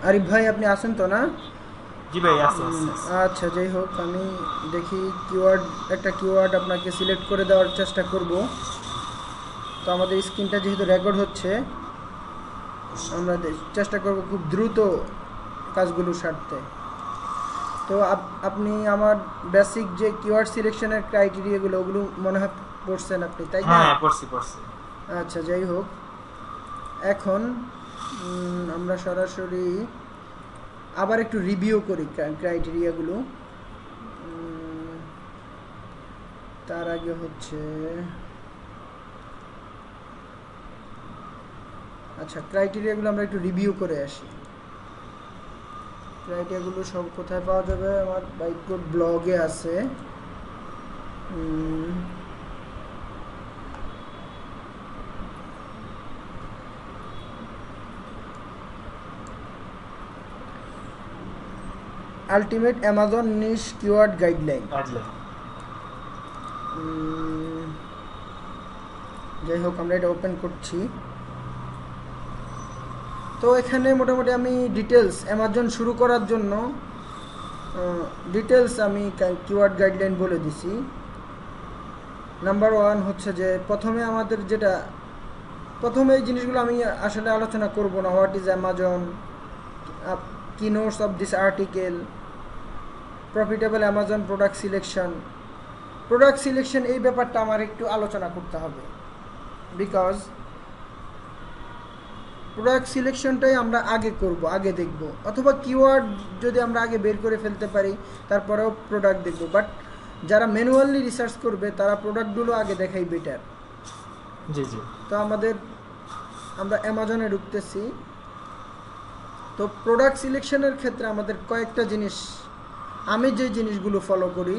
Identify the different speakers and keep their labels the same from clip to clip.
Speaker 1: আরিফ ভাই আপনি আছেন তো না?
Speaker 2: জি ভাই, আছে আছে আছে।
Speaker 1: আচ্ছা, যাই হোক, আমি দেখি কিওয়ার্ড, একটা কিওয়ার্ড আপনাকে সিলেক্ট করে দেওয়ার চেষ্টা করব। তো আমাদের স্ক্রিনটা যেহেতু রেকর্ড হচ্ছে, আমরা চেষ্টা করব খুব দ্রুত কাজগুলো সারতে। তো আপনি আমার বেসিক যে কিওয়ার্ড সিলেকশনের ক্রাইটেরিয়াগুলো, ওগুলো মনে হয় পড়ছেন আপনি, তাই না?
Speaker 2: হ্যাঁ হ্যাঁ, পড়ছি পড়ছি।
Speaker 1: আচ্ছা, যাই হোক, এখন আমরা সরাসরি আবার একটু রিভিউ করি ক্রাইটেরিয়াগুলো। তার আগে হচ্ছে, আচ্ছা, ক্রাইটেরিয়াগুলো আমরা একটু রিভিউ করে আসি। ক্রাইটেরিয়াগুলো সব কোথায় পাওয়া যাবে? আমার বাইটকোড ব্লগে আছে। আলটিমেট অ্যামাজন নিশ কিওয়ার্ড গাইডলাইন।
Speaker 2: গাইডলাইন।
Speaker 1: যাই হোক, আমরা এটা ওপেন করছি। তো এখানে মোটামুটি আমি ডিটেলস, অ্যামাজন শুরু করার জন্য ডিটেলস আমি কিওয়ার্ড গাইডলাইন বলে দিছি। নাম্বার ওয়ান হচ্ছে যে, প্রথমে এই জিনিসগুলো আমি আসলে আলোচনা করব না। হোয়াট ইজ অ্যামাজন, কি notes of this article, profitable Amazon product selection, এই ব্যাপারটা আমার একটু আলোচনা করতে হবে। বিকজ প্রোডাক্ট সিলেকশনটাই আমরা আগে করব, আগে দেখব, অথবা কিওয়ার্ড যদি আমরা আগে বের করে ফেলতে পারি তারপরেও প্রোডাক্ট দেখব। বাট যারা ম্যানুয়ালি রিসার্চ করবে তারা প্রোডাক্টগুলো আগে দেখাই বেটার।
Speaker 2: জি জি।
Speaker 1: তো আমরা অ্যামাজনে ঢুকতেছি। তো প্রোডাক্ট সিলেকশনের ক্ষেত্রে আমাদের কয়েকটা জিনিস, আমি যে জিনিসগুলো ফলো করি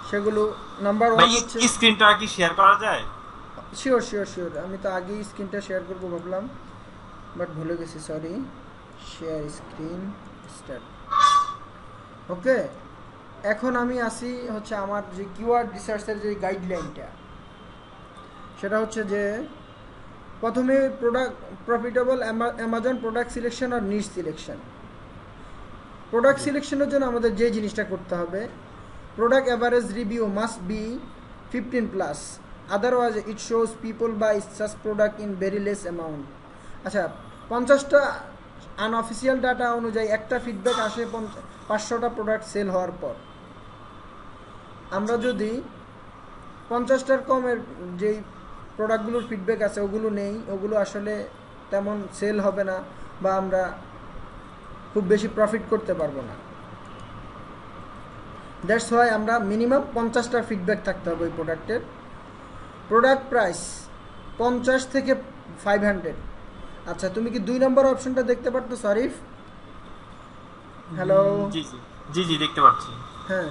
Speaker 1: সেগুলো, নাম্বার
Speaker 2: ভাই,
Speaker 1: ওয়ান হচ্ছে,
Speaker 2: স্ক্রিনটা কি শেয়ার করা যায়?
Speaker 1: শিওর শিওর শিওর, আমি তো আগেই স্ক্রিনটা শেয়ার করবো ভাবলাম, বাট ভুলে গেছি, sorry. Share screen, start. Okay, এখন আমি আসি হচ্ছে আমার যে কিওয়ার্ড রিসার্চের যে গাইডলাইনটা, সেটা হচ্ছে যে, প্রথমে প্রফিটেবল অ্যামাজন প্রোডাক্ট সিলেকশন আর নিশ সিলেকশন। প্রোডাক্ট
Speaker 2: জি
Speaker 1: সিলেকশনের জন্য আমাদের যে জিনিসটা করতে হবে, product average review must be 15+, otherwise it shows people buy such product in very less amount. আচ্ছা, 50টা আনঅফিসিয়াল ডাটা অনুযায়ী একটা ফিডব্যাক আসে 500টা প্রোডাক্ট সেল হওয়ার পর। আমরা
Speaker 2: আচ্ছা।
Speaker 1: যদি 50টার কমের যেই প্রোডাক্টগুলোর ফিডব্যাক আছে ওগুলো নেই, ওগুলো আসলে তেমন সেল হবে না, বা আমরা খুব বেশি প্রফিট করতে পারবো না। দ্যাটস ওয়াই আমরা মিনিমাম 50টার ফিডব্যাক থাকতে হবে ওই প্রোডাক্টের। প্রোডাক্ট প্রাইস 50 থেকে 500। আচ্ছা, তুমি কি 2 নম্বর অপশনটা দেখতে পারতো শরীফ? হ্যালো?
Speaker 2: জি জি। জি জি, দেখতে পাচ্ছি।
Speaker 1: হ্যাঁ।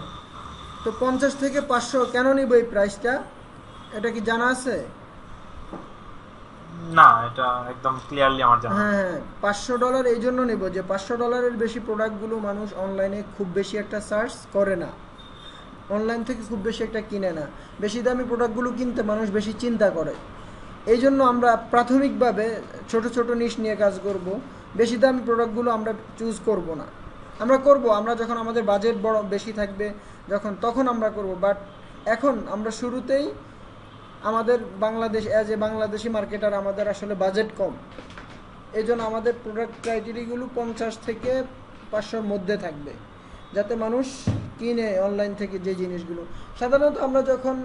Speaker 1: তো 50 থেকে 500 কেন নিব এই প্রাইসটা, এটা কি জানা আছে?
Speaker 2: না, এটা একদম ক্লিয়ারলি আমার জানা
Speaker 1: হ্যাঁ
Speaker 2: নেই।
Speaker 1: হ্যাঁ, $500 এই জন্য নেব যে $500 বেশি প্রোডাক্টগুলো মানুষ অনলাইনে খুব বেশি একটা সার্চ করে না, অনলাইন থেকে খুব বেশি একটা কিনে না। বেশি দামি প্রোডাক্টগুলো কিনতে মানুষ বেশি চিন্তা করে। এই জন্য আমরা প্রাথমিকভাবে ছোট ছোট নিশ নিয়ে কাজ করব। বেশি দামি প্রোডাক্টগুলো আমরা চুজ করব না। আমরা যখন আমাদের বাজেট বড় বেশি থাকবে, তখন আমরা করব। বাট এখন আমরা শুরুতেই, আমাদের Bangladesh, as a Bangladeshi marketer, আমাদের আসলে বাজেট কম। এই জন্য আমাদের প্রোডাক্ট ক্রাইটেরিয়াগুলো 50 থেকে 500-র মধ্যে থাকবে, যাতে মানুষ কিনে অনলাইন থেকে যে জিনিসগুলো। সাধারণত আমরা যখন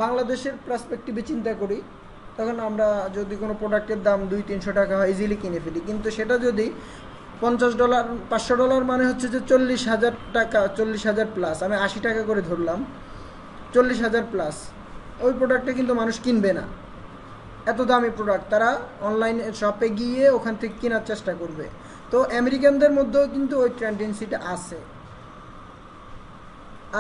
Speaker 1: বাংলাদেশের পার্সপেক্টিভে চিন্তা করি, তখন আমরা যদি কোনো প্রোডাক্টের দাম 200-300 টাকা হয়, ইজিলি কিনে ফেলি। কিন্তু সেটা যদি $50, $500 মানে হচ্ছে যে 40,000 টাকা, 40,000 প্লাস, আমি 80 টাকা করে ধরলাম, 40,000 প্লাস, ওই প্রোডাক্টটা কিন্তু মানুষ কিনবে না। এত দামি প্রোডাক্ট তারা অনলাইন শপে গিয়ে ওখান থেকে কেনার চেষ্টা করবে। তো আমেরিকানদের মধ্যেও কিন্তু ওই টেন্ডেন্সিটা আছে।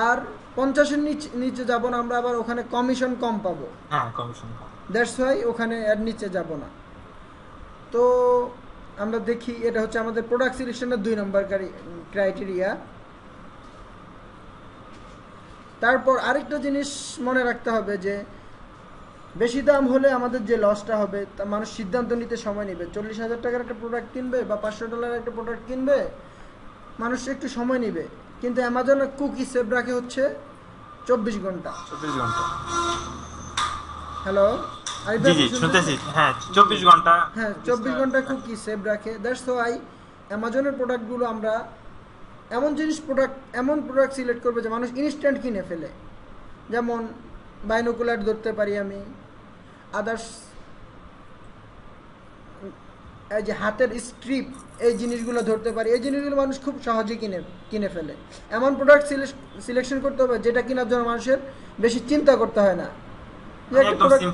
Speaker 1: আর 50-এর নিচে যাব না আমরা, আবার ওখানে কমিশন কম পাবো।
Speaker 2: হ্যাঁ, কমিশন।
Speaker 1: দ্যাটস ওয়াই ওখানে এর নিচে যাব না। তো আমরা দেখি, এটা হচ্ছে আমাদের প্রোডাক্ট সিলেকশনের 2 নম্বর ক্রাইটেরিয়া। তারপর আরেকটা জিনিস মনে রাখতে হবে যে, বেশি দাম হলে আমাদের যে লসটা হবে তা মানুষ সিদ্ধান্ত নিতে সময় নেবে। 40,000 টাকার একটা প্রোডাক্ট কিনবে বা $500 একটা প্রোডাক্ট কিনবে, মানুষ একটু সময় নেবে। কিন্তু অ্যামাজন কুকি সেভ রাখে হচ্ছে 24 ঘন্টা।
Speaker 2: 24 ঘন্টা।
Speaker 1: হ্যালো আরিফ
Speaker 2: জি
Speaker 1: ভাই,
Speaker 2: জি
Speaker 1: আপনি
Speaker 2: শুনতেছি,
Speaker 1: শুনতেছেন?
Speaker 2: হ্যাঁ 24 ঘন্টা।
Speaker 1: হ্যাঁ 24 ঘন্টা কুকি সেভ রাখে। দ্যাটস ওয়াই অ্যামাজনের প্রোডাক্টগুলো আমরা এমন প্রোডাক্ট সিলেক্ট করবো যে মানুষ ইনস্ট্যান্ট কিনে ফেলে। যেমন বাইনোকুলার ধরতে পারি আমি, আদার্স এই যে হাতের স্ট্রিপ, এই জিনিসগুলো ধরতে পারি। এই জিনিসগুলো মানুষ খুব সহজে কিনে ফেলে। এমন প্রোডাক্ট সিলেকশন করতে হবে যেটা কেনার জন্য মানুষের বেশি চিন্তা করতে হয় না। যে একটা
Speaker 2: একদম
Speaker 1: প্রোডাক্ট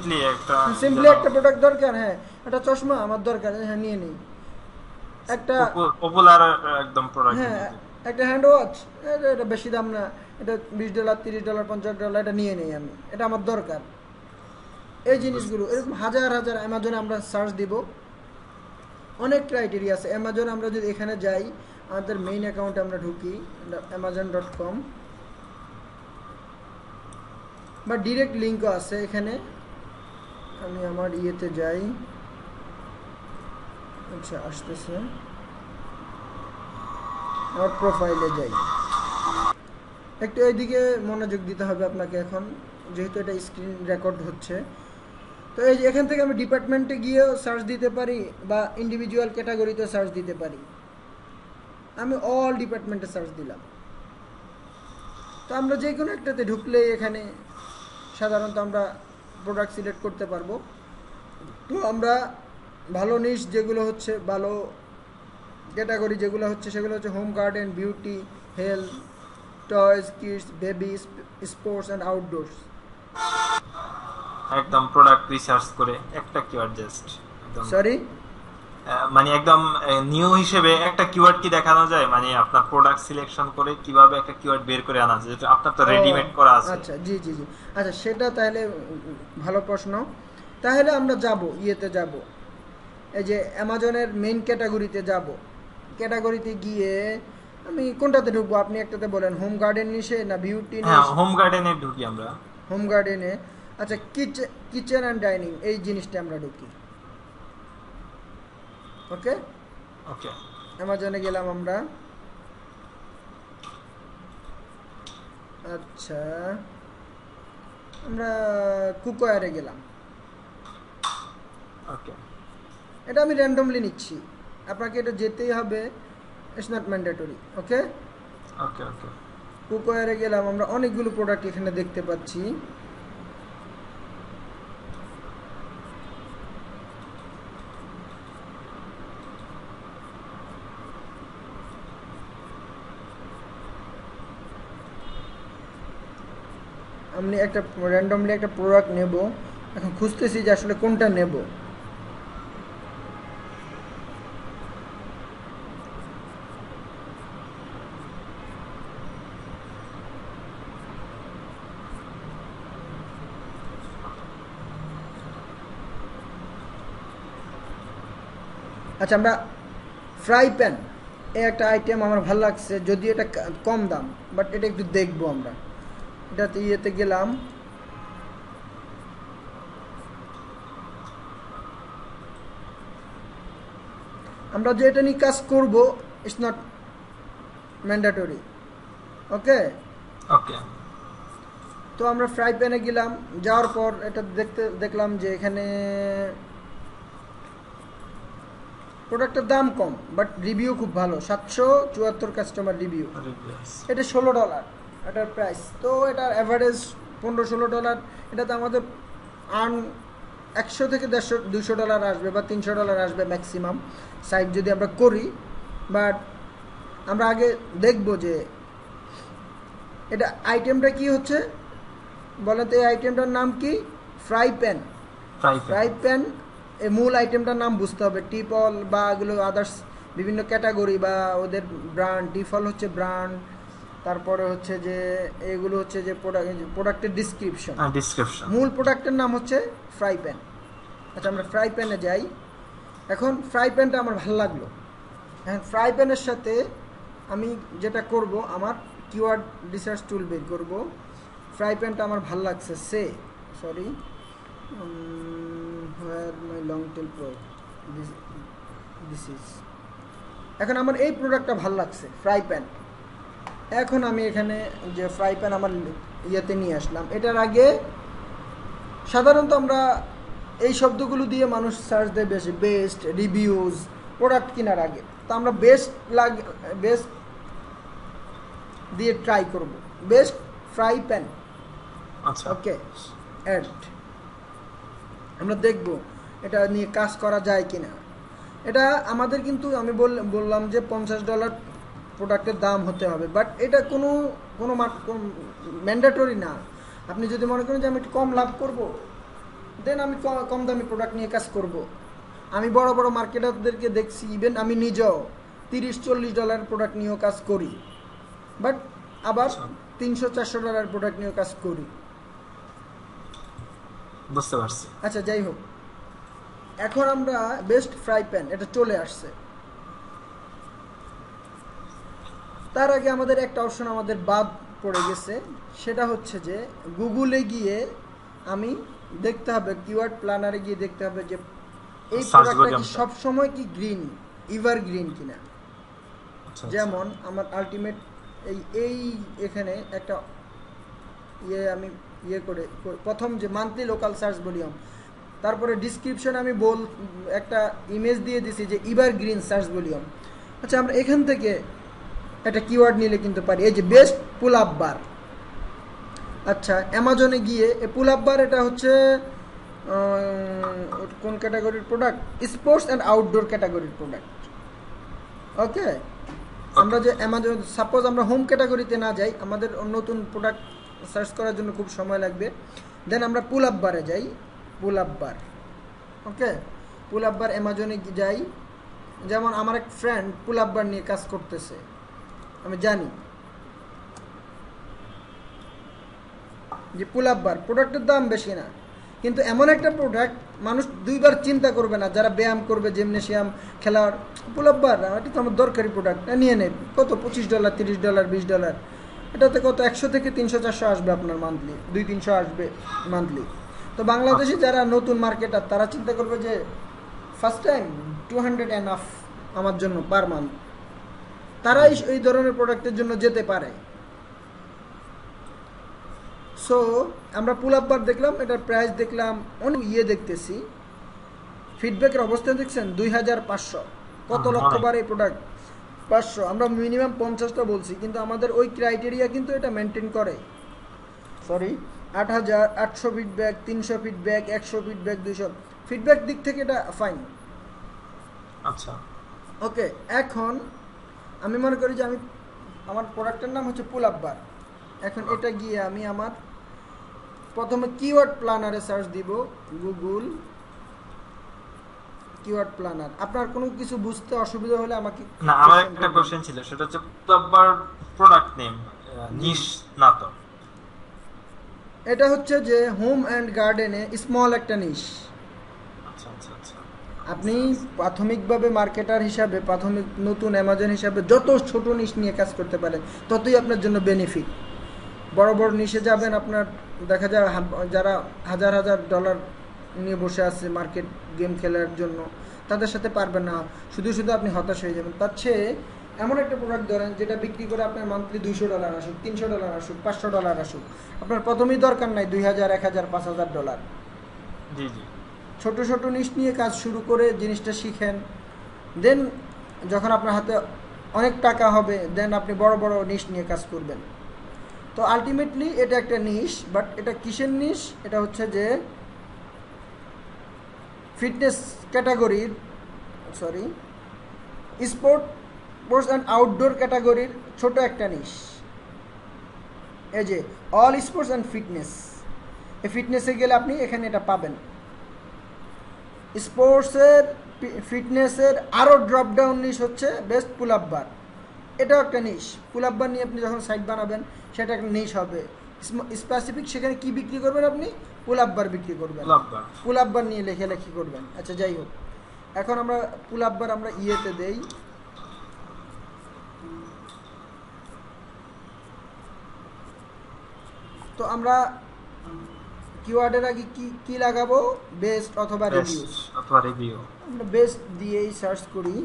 Speaker 1: সিম্পলি একটা প্রোডাক্ট দরকার, হ্যাঁ একটা চশমা আমার দরকার, হ্যাঁ নিয়ে নিই। একটা
Speaker 2: পপুলার একদম প্রোডাক্ট।
Speaker 1: হ্যাঁ একটা হ্যান্ড ওয়াচ, এটা বেশি দাম না, এটা $20, $30, $50, এটা নিয়ে নিই আমি, এটা আমার দরকার। এই জিনিসগুলো এরকম হাজার হাজার অ্যামাজনে আমরা সার্চ দিব, অনেক ক্রাইটেরিয়া আছে। অ্যামাজন আমরা যদি এখানে যাই, আমাদের মেইন অ্যাকাউন্টে আমরা ঢুকি amazon.com, বা ডিরেক্ট লিঙ্কও আছে এখানে। আমি আমার ইয়েতে যাই, আচ্ছা আসতেছে, আমার প্রোফাইলে যাই। একটু এইদিকে মনোযোগ দিতে হবে আপনাকে এখন, যেহেতু এটা স্ক্রিন রেকর্ড হচ্ছে। তো এই যে এখান থেকে আমি ডিপার্টমেন্টে গিয়েও সার্চ দিতে পারি বা ইন্ডিভিজুয়াল ক্যাটাগরিতে সার্চ দিতে পারি। আমি অল ডিপার্টমেন্টে সার্চ দিলাম। তো আমরা যে কোনো একটাতে ঢুকলেই এখানে সাধারণত আমরা প্রোডাক্ট সিলেক্ট করতে পারবো। তো আমরা ভালো নিশ যেগুলো হচ্ছে, ভালো ক্যাটাগরি যেগুলো হচ্ছে, সেগুলো হচ্ছে home garden, beauty, health, toys, kids, baby, sports and outdoors.
Speaker 2: একদম প্রোডাক্ট রিসার্চ করে একটা কিওয়ার্ড জাস্ট একদম,
Speaker 1: সরি
Speaker 2: মানে একদম নিউ হিসেবে একটা কিওয়ার্ড কি দেখানো যায়, মানে আপনার প্রোডাক্ট সিলেকশন করে কিভাবে একটা কিওয়ার্ড বের করে আনা যায়, যেটা আপনার তো রেডিমেড করা আছে।
Speaker 1: আচ্ছা জি জি জি, আচ্ছা সেটা তাহলে ভালো প্রশ্ন। তাহলে আমরা যাব ইয়েতে যাব, এই যে অ্যামাজনের মেইন ক্যাটাগরিতে যাব। ক্যাটাগরিতে গিয়ে আমি কোনটাতে ঢুকবো, আপনি একটাতে বলেন, হোম গার্ডেন নিশে না বিউটি
Speaker 2: হ্যাঁ
Speaker 1: নিশ?
Speaker 2: হোম গার্ডেনে ঢুকি আমরা।
Speaker 1: হোম গার্ডেনে, আচ্ছা কিচেন অ্যান্ড ডাইনিং এই জিনিসটা আমরা ঢুকি। ওকে
Speaker 2: ওকে
Speaker 1: অ্যামাজনে গেলাম আমরা। আচ্ছা আমরা কুকওয়্যারে গেলাম।
Speaker 2: ওকে
Speaker 1: এটা আমি র্যান্ডমলি নিচ্ছি, আপনাকে এটা যেতেই হবে, ইটস নট ম্যান্ডেটরি। ওকে
Speaker 2: ওকে ওকে
Speaker 1: কুকওয়্যারে গেলাম, আমরা অনেকগুলো প্রোডাক্ট এখানে দেখতে পাচ্ছি। আমি একটা র্যান্ডমলি একটা প্রোডাক্ট নেব, এখন খুঁজতেছি যে আসলে কোনটা নেব। আচ্ছা আমরা ফ্রাই প্যান, এই একটা আইটেম আমার ভালো লাগছে, যদি এটা কম দাম, বাট এটা একটু দেখবো আমরা। এটাতে ইয়েতে গেলাম, আমরা যে এটা নিয়ে কাজ করব ইটস নট ম্যান্ডেটরি। ওকে
Speaker 2: ওকে
Speaker 1: তো আমরা ফ্রাই প্যানে গেলাম, যাওয়ার পর এটা দেখলাম যে এখানে প্রোডাক্টের দাম কম, বাট রিভিউ খুব ভালো, 774 কাস্টমার রিভিউ। এটা $16 এটার প্রাইস। তো এটার অ্যাভারেজ $15-16। এটাতে আমাদের আর্ন 100 থেকে $150-200 আসবে বা $300 আসবে ম্যাক্সিমাম সাইট যদি আমরা করি। বাট আমরা আগে দেখব যে এটা আইটেমটা কি হচ্ছে, বলেন তো এই আইটেমটার নাম কি? Fry pan. ফ্রাই প্যান এই মূল আইটেমটার নাম বুঝতে হবে। টিপল বা এগুলো আদার্স বিভিন্ন ক্যাটাগরি বা ওদের ব্র্যান্ড, টিফল হচ্ছে ব্র্যান্ড, তারপরে হচ্ছে যে এগুলো হচ্ছে যে প্রোডাক্টের ডিসক্রিপশন। মূল প্রোডাক্টের নাম হচ্ছে ফ্রাই প্যান। আচ্ছা আমরা ফ্রাই প্যানে যাই। এখন ফ্রাই প্যানটা আমার ভালো লাগলো। এখন ফ্রাই প্যানের সাথে আমি যেটা করব, আমার কিওয়ার্ড রিসার্চ টুল বের করব। ফ্রাই প্যানটা আমার ভালো লাগছে, where my long tail pro, this is. এখন আমার এই প্রোডাক্টটা ভালো লাগছে, ফ্রাই প্যান। এখন আমি এখানে যে ফ্রাই প্যান আমার ইয়েতে নিয়ে আসলাম। এটার আগে সাধারণত আমরা এই শব্দগুলো দিয়ে মানুষ সার্চ দেয় বেশি, বেস্ট, রিভিউজ, প্রোডাক্ট কেনার আগে। তো আমরা বেস্ট দিয়ে ট্রাই করব, বেস্ট ফ্রাই প্যান।
Speaker 2: আচ্ছা
Speaker 1: ওকে, অ্যাড। আমরা দেখব এটা নিয়ে কাজ করা যায় কিনা। এটা আমাদের কিন্তু আমি বললাম যে $50 প্রোডাক্টের দাম হতে হবে, বাট এটা কোনো কোনো ম্যান্ডেটরি না। আপনি যদি মনে করেন যে আমি একটু কম লাভ করব, দেন আমি কম দামি প্রোডাক্ট নিয়ে কাজ করব। আমি বড় বড় মার্কেটারদেরকে দেখছি, ইভেন আমি নিজেও $30-40 প্রোডাক্ট নিয়েও কাজ করি, বাট আবার $300-400 প্রোডাক্ট নিয়েও কাজ করি।
Speaker 2: বুঝতে পারছি।
Speaker 1: আচ্ছা, যাই হোক, এখন আমরা বেস্ট ফ্রাই প্যান এটা চলে আসছে। তার আগে আমাদের একটা অপশন আমাদের বাদ পড়ে গেছে, সেটা হচ্ছে যে গুগলে গিয়ে আমি দেখতে হবে, কিওয়ার্ড প্ল্যানারে গিয়ে দেখতে হবে যে এই প্রোডাক্টটা কি সবসময় কি গ্রিন, এভারগ্রিন কিনা। যেমন আমার আলটিমেট এই এখানে একটা আমি করে প্রথম যে মান্থলি লোকাল সার্চ ভলিউম, তারপরে ডিসক্রিপশন আমি একটা ইমেজ দিয়ে দিছি যে এভারগ্রিন সার্চ ভলিউম। আচ্ছা, আমরা এখান থেকে একটা কিওয়ার্ড নিলে কিন্তু পারি, এই যে বেস্ট পুল আপ বার। আচ্ছা, অ্যামাজনে গিয়ে পুল আপ বার এটা হচ্ছে কোন ক্যাটাগরির প্রোডাক্ট? স্পোর্টস অ্যান্ড আউটডোর ক্যাটাগরির প্রোডাক্ট। ওকে, আমরা যে অ্যামাজন, সাপোজ আমরা হোম ক্যাটাগরিতে না যাই, আমাদের নতুন প্রোডাক্ট সার্চ করার জন্য খুব সময় লাগবে, দেন আমরা পুল আপ বারে যাই, পুল আপ বার। ওকে, পুল আপ বার অ্যামাজনে যাই। যেমন আমার এক ফ্রেন্ড পুল আপ বার নিয়ে কাজ করতেছে, আমি জানি যে পুল আপ বার প্রোডাক্টের দাম বেশি না, কিন্তু এমন একটা প্রোডাক্ট মানুষ দুইবার চিন্তা করবে না, যারা ব্যায়াম করবে, জিমনেশিয়াম খেলার। পুল আপ বার এটা তো আমার দরকারি প্রোডাক্ট, নিয়ে নেব। কত? $25, $30, $20। এটাতে কত? 100 থেকে 300-400 আসবে আপনার মান্থলি, 200-300 আসবে মান্থলি। তো বাংলাদেশে যারা নতুন মার্কেটার, তারা চিন্তা করবে যে ফার্স্ট টাইম 200 এনাফ আমার জন্য পার মান্থ। তারাই এই ধরনের প্রোডাক্টের জন্য যেতে পারে। সো আমরা পুল আপ বার দেখলাম, এটার প্রাইস দেখলাম, অনেক দেখতেছি, ফিডব্যাকের অবস্থা দেখছেন 2500। কত লক্ষ বার এই প্রোডাক্ট? 500। আমরা মিনিমাম 50টা বলছি, কিন্তু আমাদের ওই ক্রাইটেরিয়া কিন্তু এটা মেনটেন করে। Sorry, 8000, 800 feedback, 300 feedback, 100 feedback, 200 feedback দিক থেকে এটা ফাইন।
Speaker 2: আচ্ছা,
Speaker 1: ওকে, এখন আমি মনে করি যে আমার প্রোডাক্টের নাম হচ্ছে পুল আপ বার। এখন এটা গিয়ে আমি আমার প্রথমে কিওয়ার্ড প্ল্যানারে সার্চ দিব, গুগল কিওয়ার্ড প্ল্যানার। আপনার কোনো কিছু বুঝতে অসুবিধা হলে আমাকে।
Speaker 2: না, আমার একটা কোশ্চেন ছিল, সেটা হচ্ছে পুল প্রোডাক্ট নেম নিশ না তো?
Speaker 1: এটা হচ্ছে যে হোম অ্যান্ড গার্ডেনে স্মল একটা নিশ।
Speaker 2: আচ্ছা আচ্ছা আচ্ছা।
Speaker 1: আপনি প্রাথমিকভাবে মার্কেটার হিসাবে, প্রাথমিক নতুন অ্যামাজন হিসাবে যত ছোট নিশ নিয়ে কাজ করতে পারেন, ততই আপনার জন্য বেনিফিট। বড় বড় নিশে যাবেন, আপনার দেখা যায় যারা $1000 নিয়ে বসে আছে মার্কেট গেম খেলার জন্য, তাদের সাথে পারবেন না, শুধু শুধু আপনি হতাশ হয়ে যাবেন। তার চেয়ে এমন একটা প্রোডাক্ট ধরেন যেটা বিক্রি করে আপনার মান্থলি $200 আসুক, $300 আসুক, $500 আসুক, আপনার প্রথমেই দরকার নাই $2000, $1000, $5000।
Speaker 2: জি জি।
Speaker 1: ছোট ছোট নিশ নিয়ে কাজ শুরু করে জিনিসটা শিখেন, দেন যখন আপনার হাতে অনেক টাকা হবে, দেন আপনি বড় বড় নিশ নিয়ে কাজ করবেন। তো আলটিমেটলি এটা একটা নিশ, বাট এটা কিসের নিশ? এটা হচ্ছে যে ফিটনেস ক্যাটাগরির, সরি, স্পোর্টস অ্যান্ড আউটডোর ক্যাটাগরির ছোট একটা নিশ। এই যে অল স্পোর্টস অ্যান্ড ফিটনেস, এই ফিটনেসে গেলে আপনি এখানে এটা পাবেন। স্পোর্টসের, ফিটনেসের আরও ড্রপ ডাউন নিশ হচ্ছে বেস্ট পুল আপ বার। এটাও একটা নিশ। পুল আপ বার নিয়ে আপনি যখন সাইট বানাবেন, সেটা একটা নিশ হবে স্পেসিফিক। সেখানে কি বিক্রি করবেন? আপনি পুল আপ বার বিক্রি করবেন, পুল আপ বার নিয়ে লেখালেখি করবেন। আচ্ছা, যাই হোক, এখন আমরা পুল আপ বার আমরা ইয়েতে দেই, তো আমরা কিওয়ার্ডের আগে কি কি লাগাবো, বেস্ট অথবা
Speaker 2: বেস্ট
Speaker 1: রিভিউজ।
Speaker 2: অথবা রিভিউ।
Speaker 1: আমরা বেস্ট দিয়েই সার্চ করি,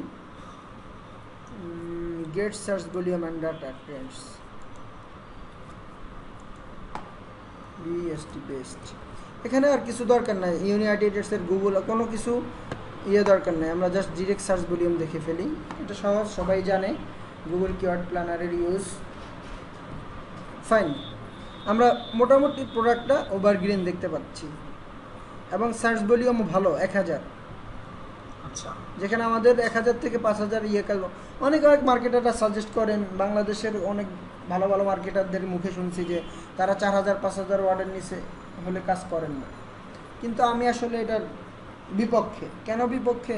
Speaker 1: get search volume and data trends, BST best. এখানে আর কিছু দরকার নাই, ইউনাইটেড স্টেটসের গুগল কোনো কিছু দরকার নাই, আমরা জাস্ট ডিরেক্ট সার্চ ভলিউম দেখে ফেলি, এটা সহজ, সবাই জানে গুগল কিওয়ার্ড প্ল্যানারের ইউজ। ফাইন, আমরা মোটামুটি প্রোডাক্টটা ওভারগ্রিন দেখতে পাচ্ছি এবং সার্চ ভলিউম ভালো 1000,
Speaker 2: আচ্ছা
Speaker 1: যেখানে আমাদের 1000 থেকে 5000 কাজ। অনেক মার্কেটাররা সাজেস্ট করেন, বাংলাদেশের অনেক ভালো ভালো মার্কেটারদের মুখে শুনছি যে তারা 4000-5000 ওয়ার্ডের নিচে হলে কাজ করেন না, কিন্তু আমি আসলে এটার বিপক্ষে। কেন বিপক্ষে?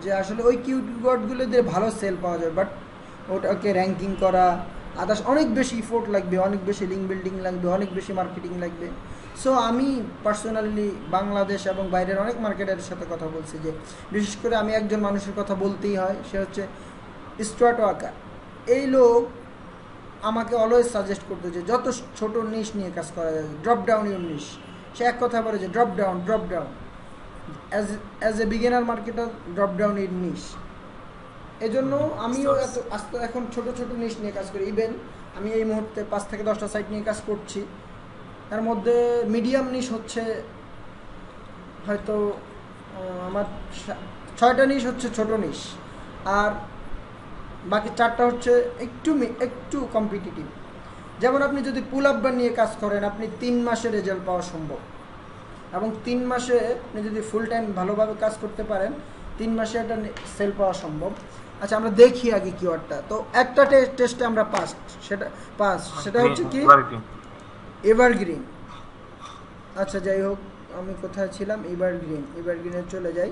Speaker 1: যে আসলে ওই কিওয়ার্ডগুলো দিয়ে ভালো সেল পাওয়া যায়, বাট ওটাকে র্যাঙ্কিং করা আদার্স অনেক বেশি ইফোর্ট লাগবে, অনেক বেশি লিঙ্ক বিল্ডিং লাগবে, অনেক বেশি মার্কেটিং লাগবে। সো আমি পার্সোনালি বাংলাদেশ এবং বাইরের অনেক মার্কেটারের সাথে কথা বলছি যে বিশেষ করে আমি একজন মানুষের কথা বলতেই হয়, সে হচ্ছে স্টুয়ার্ট ওয়াকার। এই লোক আমাকে অলওয়েজ সাজেস্ট করতে যে যত ছোট নিশ নিয়ে কাজ করা যায়, ড্রপ ডাউন ইউর নিশ। সে এক কথা বলে যে drop down as a beginner marketer, drop down your niche. এজন্য আমিও এখন ছোট ছোট নিশ নিয়ে কাজ করি। ইভেন আমি এই মুহূর্তে 5 থেকে 10টা সাইট নিয়ে কাজ করছি, তার মধ্যে মিডিয়াম নিশ হচ্ছে হয়তো আমার 6টা নিশ হচ্ছে ছোট নিশ, আর বাকি 4টা হচ্ছে একটু কম্পিটিটিভ। যেমন আপনি যদি পুল আপ বার নিয়ে কাজ করেন, আপনি 3 মাসে রেজাল্ট পাওয়া সম্ভব, এবং 3 মাসে আপনি যদি ফুল টাইম ভালোভাবে কাজ করতে পারেন 3 মাসে এটা সেল পাওয়া সম্ভব। আচ্ছা, আমরা দেখি আগে কিওয়ার্ডটা। তো একটা টেস্টে আমরা সেটা হচ্ছে কি এভারগ্রিন। আচ্ছা যাই হোক, আমি কোথায় ছিলাম? এভারগ্রিনে চলে যাই।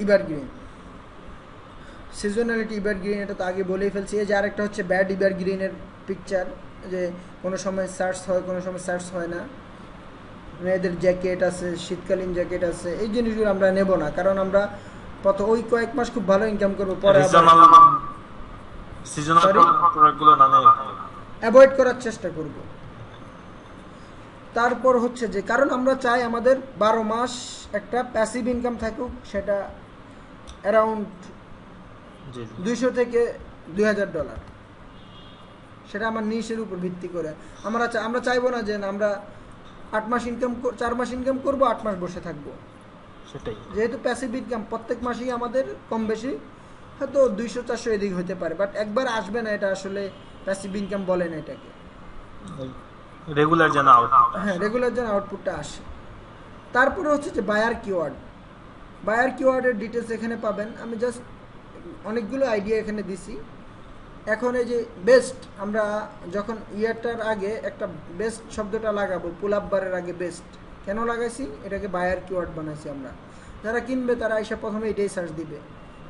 Speaker 1: এভারগ্রিন সিজনালিটি এভারগ্রিন, এটা তো আগে বলেই ফেলছি। এই যে আরেকটা হচ্ছে ব্যাড এভারগ্রিনের পিকচার, যে কোনো সময় সার্চ হয়, কোনো সময় সার্চ হয় না। মেয়েদের জ্যাকেট আছে, শীতকালীন জ্যাকেট আছে, এই জিনিসগুলো আমরা নেব না, কারণ আমরা ওই কয়েক মাস খুব ভালো ইনকাম করবো, পরে অ্যাভয়েড করার চেষ্টা করব। তারপর হচ্ছে যে, কারণ আমরা চাই আমাদের 12 মাস একটা প্যাসিভ ইনকাম থাকুক, সেটা অ্যারাউন্ড $200 থেকে $2000, সেটা আমার নিশের উপর ভিত্তি করে। আমরা চাইবো না যে আমরা 4 মাস ইনকাম করবো, 8 মাস বসে থাকবো।
Speaker 2: সেটাই,
Speaker 1: যেহেতু প্যাসিভ ইনকাম প্রত্যেক মাসেই আমাদের কম বেশি হয়তো 200-400 এদিক হতে পারে, বাট একবার আসবে না, এটা আসলে প্যাসিভ ইনকাম বলে না এটাকে।
Speaker 2: রেগুলার যেন
Speaker 1: আউটপুটটা আসে। তারপরে হচ্ছে যে বায়ার কিওয়ার্ডের ডিটেলস এখানে পাবেন। আমি জাস্ট অনেকগুলো আইডিয়া এখানে দিছি। এখন এই যে বেস্ট, আমরা যখন ইয়ারটার আগে একটা বেস্ট শব্দটা লাগাবো, পুল আপ বারের আগে বেস্ট কেন লাগাইছি? এটাকে বায়ার কিওয়ার্ড বানাইছি আমরা। যারা কিনবে তারা এসে প্রথমে এটাই সার্চ দিবে,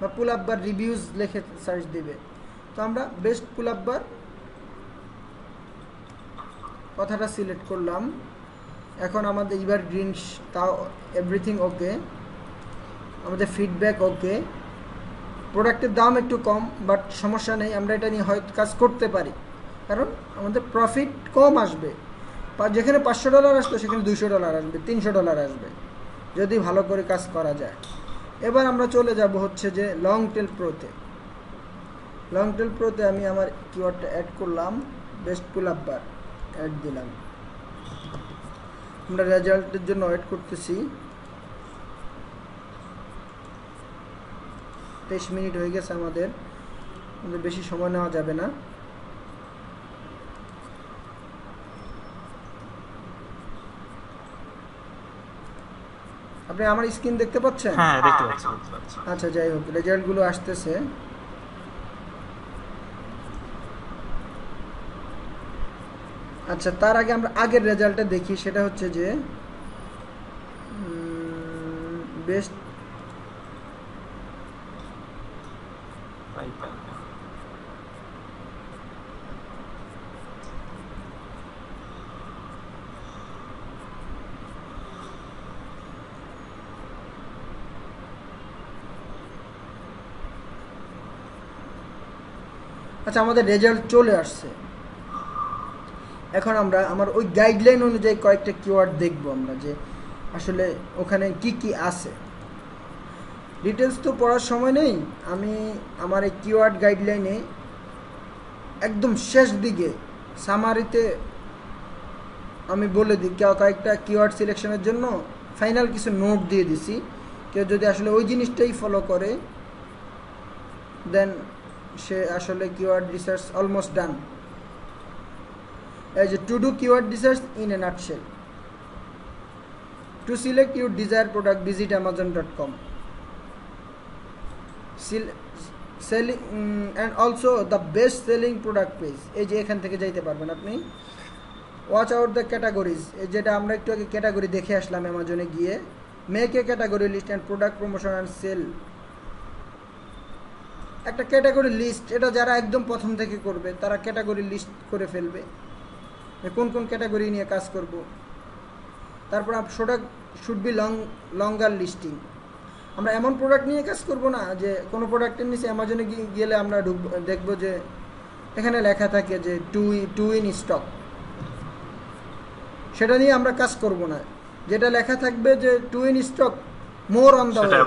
Speaker 1: বা পুল আপ বার রিভিউজ লিখে সার্চ দিবে। তো আমরা বেস্ট পুল আপ বার কথাটা সিলেক্ট করলাম। এখন আমাদের এভারগ্রিন, তাও এভরিথিং ওকে, আমাদের ফিডব্যাক ওকে, প্রোডাক্টের দাম একটু কম, বাট সমস্যা নেই, আমরা এটা নিয়ে হয়তো কাজ করতে পারি, কারণ আমাদের প্রফিট কম আসবে। যেখানে $500 আসতো সেখানে $200 আসবে, $300 আসবে, যদি ভালো করে কাজ করা যায়। এবার আমরা চলে যাব হচ্ছে যে লং টেল প্রোতে আমি আমার কিওয়ার্ডটা অ্যাড করলাম, best pull up bar add দিলাম। আমরা রেজাল্টের জন্য ওয়েট করতেছি। 23 মিনিট হয়ে গেছে আমাদের বেশি সময় নেওয়া যাবে না। আপনি আমার স্ক্রিন দেখতে পাচ্ছেন?
Speaker 2: হ্যাঁ, দেখতে পাচ্ছি।
Speaker 1: আচ্ছা যাই হোক, রেজাল্টগুলো আসতেছে। আচ্ছা, তার আগে আমরা আগের রেজাল্টটা দেখি। সেটা হচ্ছে যে বেস্ট আচ্ছা, আমাদের রেজাল্ট চলে আসছে। এখন আমরা আমার ওই গাইডলাইন অনুযায়ী কয়েকটা কিওয়ার্ড দেখব আমরা, যে আসলে ওখানে কি কি আছে। ডিটেলস তো পড়ার সময় নেই, আমি আমার এই কিওয়ার্ড গাইডলাইনে একদম শেষ দিকে সামারিতে আমি বলে দিই কয়েকটা কিওয়ার্ড সিলেকশনের জন্য ফাইনাল কিছু নোট দিয়ে দিছি। কেউ যদি আসলে ওই জিনিসটাই ফলো করে দেন সে আসলে কিওয়ার্ড রিসার্চ অলমোস্ট ডান। এই যে to do keyword research in a nutshell, to select your desire product visit amazon.com, selling and also the best selling product page, এই যে এখান থেকে যাইতে পারবেন আপনি। ওয়াচ আউট দ্য ক্যাটাগরিজ, যেটা আমরা একটু আগে ক্যাটাগরি দেখে আসলাম অ্যামাজনে গিয়ে। Make a category list and product promotion and sale, একটা ক্যাটাগরি লিস্ট, এটা যারা একদম প্রথম থেকে করবে তারা ক্যাটাগরি লিস্ট করে ফেলবে কোন কোন ক্যাটাগরি নিয়ে কাজ করব। তারপর product should be longer listing, আমরা এমন প্রোডাক্ট নিয়ে কাজ করব না যে কোনো প্রোডাক্টের নিচে অ্যামাজনে গেলে আমরা দেখব যে এখানে লেখা থাকে যে টু ইন স্টক, সেটা নিয়ে আমরা কাজ করব না। যেটা লেখা থাকবে যে two in stock, more on the way,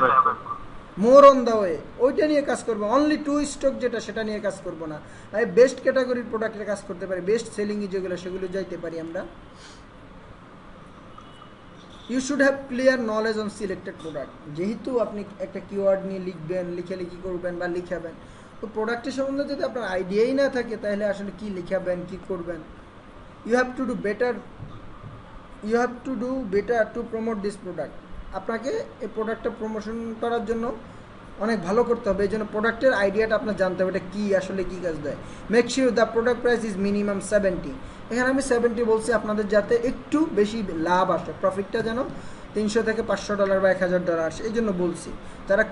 Speaker 1: more on the way, ওইটা নিয়ে কাজ করবো। অনলি টু স্টক যেটা, সেটা নিয়ে কাজ করবো না। আমি বেস্ট ক্যাটাগরির প্রোডাক্টের কাজ করতে পারি, বেস্ট সেলিংয়ে যেগুলো সেগুলো যাইতে পারি আমরা। You should have clear knowledge on selected product, যেহেতু আপনি একটা কিওয়ার্ড নিয়ে লিখবেন, লিখি করবেন বা লিখাবেন, তো প্রোডাক্টের সম্বন্ধে যদি আপনার আইডিয়াই না থাকে তাহলে আসলে কি লিখাবেন, কি করবেন। You have to do better to promote this product, আপনাকে এই প্রোডাক্টটা প্রমোশন করার জন্য অনেক ভালো করতে হবে। এই জন্য প্রোডাক্টের আইডিয়াটা আপনার জানতে হবে এটা কী, আসলে কী কাজ দেয়। Make sure the product price is minimum 70, এখানে আমি 70 বলছি আপনাদের যাতে একটু বেশি লাভ আসে, প্রফিটটা যেন $300 থেকে $500 বা $1000 আসে, এই জন্য বলছি। যারা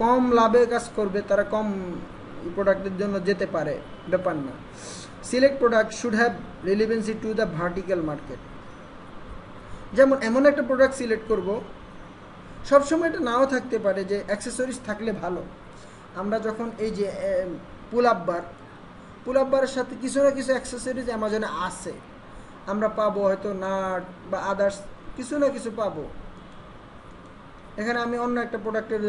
Speaker 1: কম লাভে কাজ করবে তারা কম প্রোডাক্টের জন্য যেতে পারে, ব্যাপার না। Select product should have relevancy to the vertical market, যেমন এমন একটা প্রোডাক্ট সিলেক্ট করব, সবসময় এটা নাও থাকতে পারে যে অ্যাক্সেসরিজ থাকলে ভালো। আমরা যখন এই যে পুল আপ বারের সাথে কিছু না কিছু অ্যাক্সেসরিজ অ্যামাজনে আছে, আমরা পাবো হয়তো নাট বা আদার্স কিছু না কিছু পাবো। এখানে আমি অন্য একটা প্রোডাক্টের,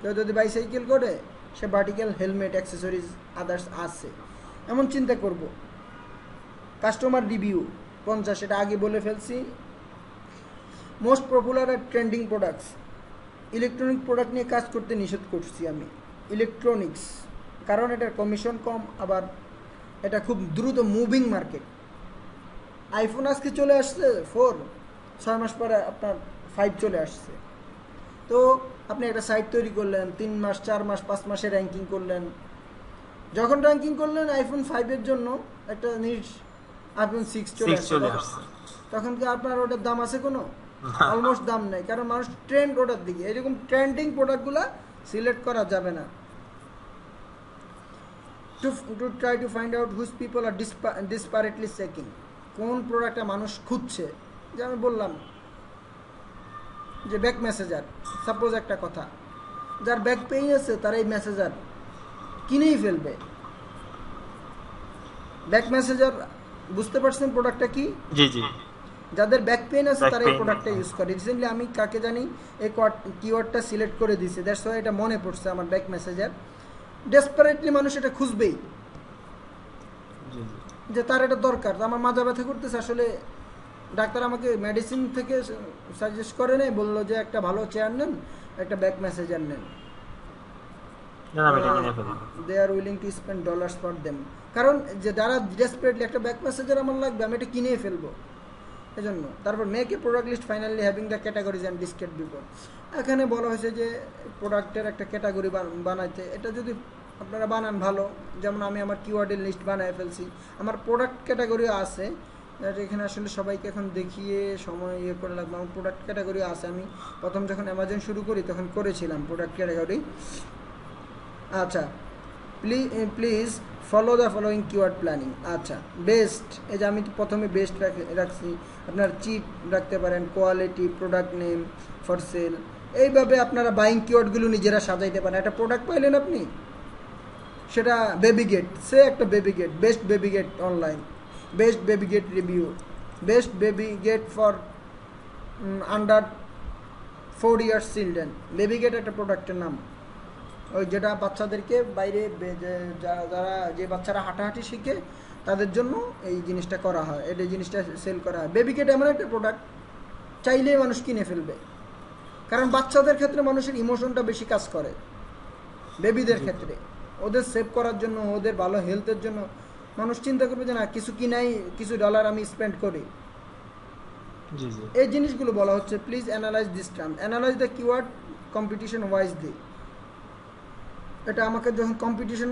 Speaker 1: কেউ যদি বাইসাইকেল করে সে ভার্টিক্যাল হেলমেট অ্যাক্সেসরিজ আদার্স আছে, এমন চিন্তা করব। কাস্টমার রিভিউ 50, এটা আগে বলে ফেলছি। মোস্ট পপুলার আর ট্রেন্ডিং প্রোডাক্টস, ইলেকট্রনিক প্রোডাক্ট নিয়ে কাজ করতে নিষেধ করছি আমি, ইলেকট্রনিক্স, কারণ এটার কমিশন কম, আবার এটা খুব দ্রুত মুভিং মার্কেট। আইফোন আজকে চলে আসছে 4, 6 মাস পরে আপনার 5 চলে আসছে। তো আপনি একটা সাইট তৈরি করলেন, 3 মাস 4 মাস 5 মাসে র্যাঙ্কিং করলেন, যখন র্যাঙ্কিং করলেন আইফোন 5-এর জন্য একটা আইফোন 6 চলে আসছে, তখন কি আপনার ওটার দাম আছে কোনো? অলমোস্ট দাম নেই, কারণ মানুষ ট্রেন্ড ওটার দিকে। এরকম ট্রেন্ডিং প্রোডাক্টগুলো সিলেক্ট করা যাবে না। To try to find out which people are desperately checking, কোন প্রোডাক্টটা মানুষ খুঁজছে। যে আমি বললাম যে ব্যাক মেসেজার, সাপোজ একটা কথা, যার ব্যাক পেইন আছে তার এই মেসেজার কিনেই ফেলবে। ব্যাক মেসেজার, বুঝতে পারছেন প্রোডাক্টটা কি?
Speaker 2: জি জি।
Speaker 1: যাদের ব্যাক পেইন আছে তারা এই প্রোডাক্টটা ইউজ করে। রিসেন্টলি আমি কাকে জানি এই কিওয়ার্ডটা সিলেক্ট করে দিয়েছি, দ্যাটস ওয়াই এটা মনে পড়ছে আমার, ব্যাক মেসেজার। ডেসপারেটলি মানুষ এটা খুঁজবেই যে তার এটা দরকার। আমার মাজা ব্যথা করতেছে, আসলে ডাক্তার আমাকে মেডিসিন থেকে সাজেস্ট করে নেই, বললো যে একটা ভালো চেয়ার নেন, একটা ব্যাক মেসেজার নেন। They are willing to spend dollars for them, কারণ যে যারা ডেসপারেটলি একটা ব্যাক মেসেজার আমার লাগবে, আমি এটা কিনেই ফেলবো, এজন্য। তারপর make a product list finally having the categories and discrete before, এখানে বলা হয়েছে যে প্রোডাক্টের একটা ক্যাটাগরি বানাইতে। এটা যদি আপনারা বানান ভালো, যেমন আমি আমার কিওয়ার্ডের লিস্ট বানায় ফেলছি, আমার প্রোডাক্ট ক্যাটাগরিও আছে। এখানে আসলে সবাইকে এখন দেখিয়ে সময় করে লাগবে। আমার প্রোডাক্ট ক্যাটাগরি আছে, আমি প্রথম যখন অ্যামাজন শুরু করি তখন করেছিলাম প্রোডাক্ট ক্যাটাগরি। আচ্ছা, please follow the following keyword planning. আচ্ছা, বেস্ট, এই যে আমি প্রথমে বেস্ট রাখছি, আপনার চিপ রাখতে পারেন, quality, product name, for sale. এইভাবে আপনারা বাইং কিওয়ার্ডগুলো নিজেরা সাজাইতে পারেন। একটা প্রোডাক্ট পাইলেন আপনি, সেটা বেবি গেট, সে একটা baby gate, best baby gate online, best baby gate review, best baby gate for under 4 years children. Baby gate একটা প্রোডাক্টের নাম, ওই যেটা বাচ্চাদেরকে বাইরে যারা যে বাচ্চারা হাঁটাহাঁটি শিখে তাদের জন্য এই জিনিসটা করা হয়, এটা জিনিসটা সেল করা হয়। বেবি গেট এমন একটা প্রোডাক্ট চাইলেই মানুষ কিনে ফেলবে, কারণ বাচ্চাদের ক্ষেত্রে মানুষের ইমোশনটা বেশি কাজ করে, বেবিদের ক্ষেত্রে ওদের সেভ করার জন্য, ওদের ভালো হেলথের জন্য মানুষ চিন্তা করবে যে না কিছু কিনাই, কিছু ডলার আমি স্পেন্ড করি।
Speaker 2: জি জি
Speaker 1: এই জিনিসগুলো বলা হচ্ছে please analyse this term, analyse the keyword competition wisely. এটা আমাকে যখন কম্পিটিশন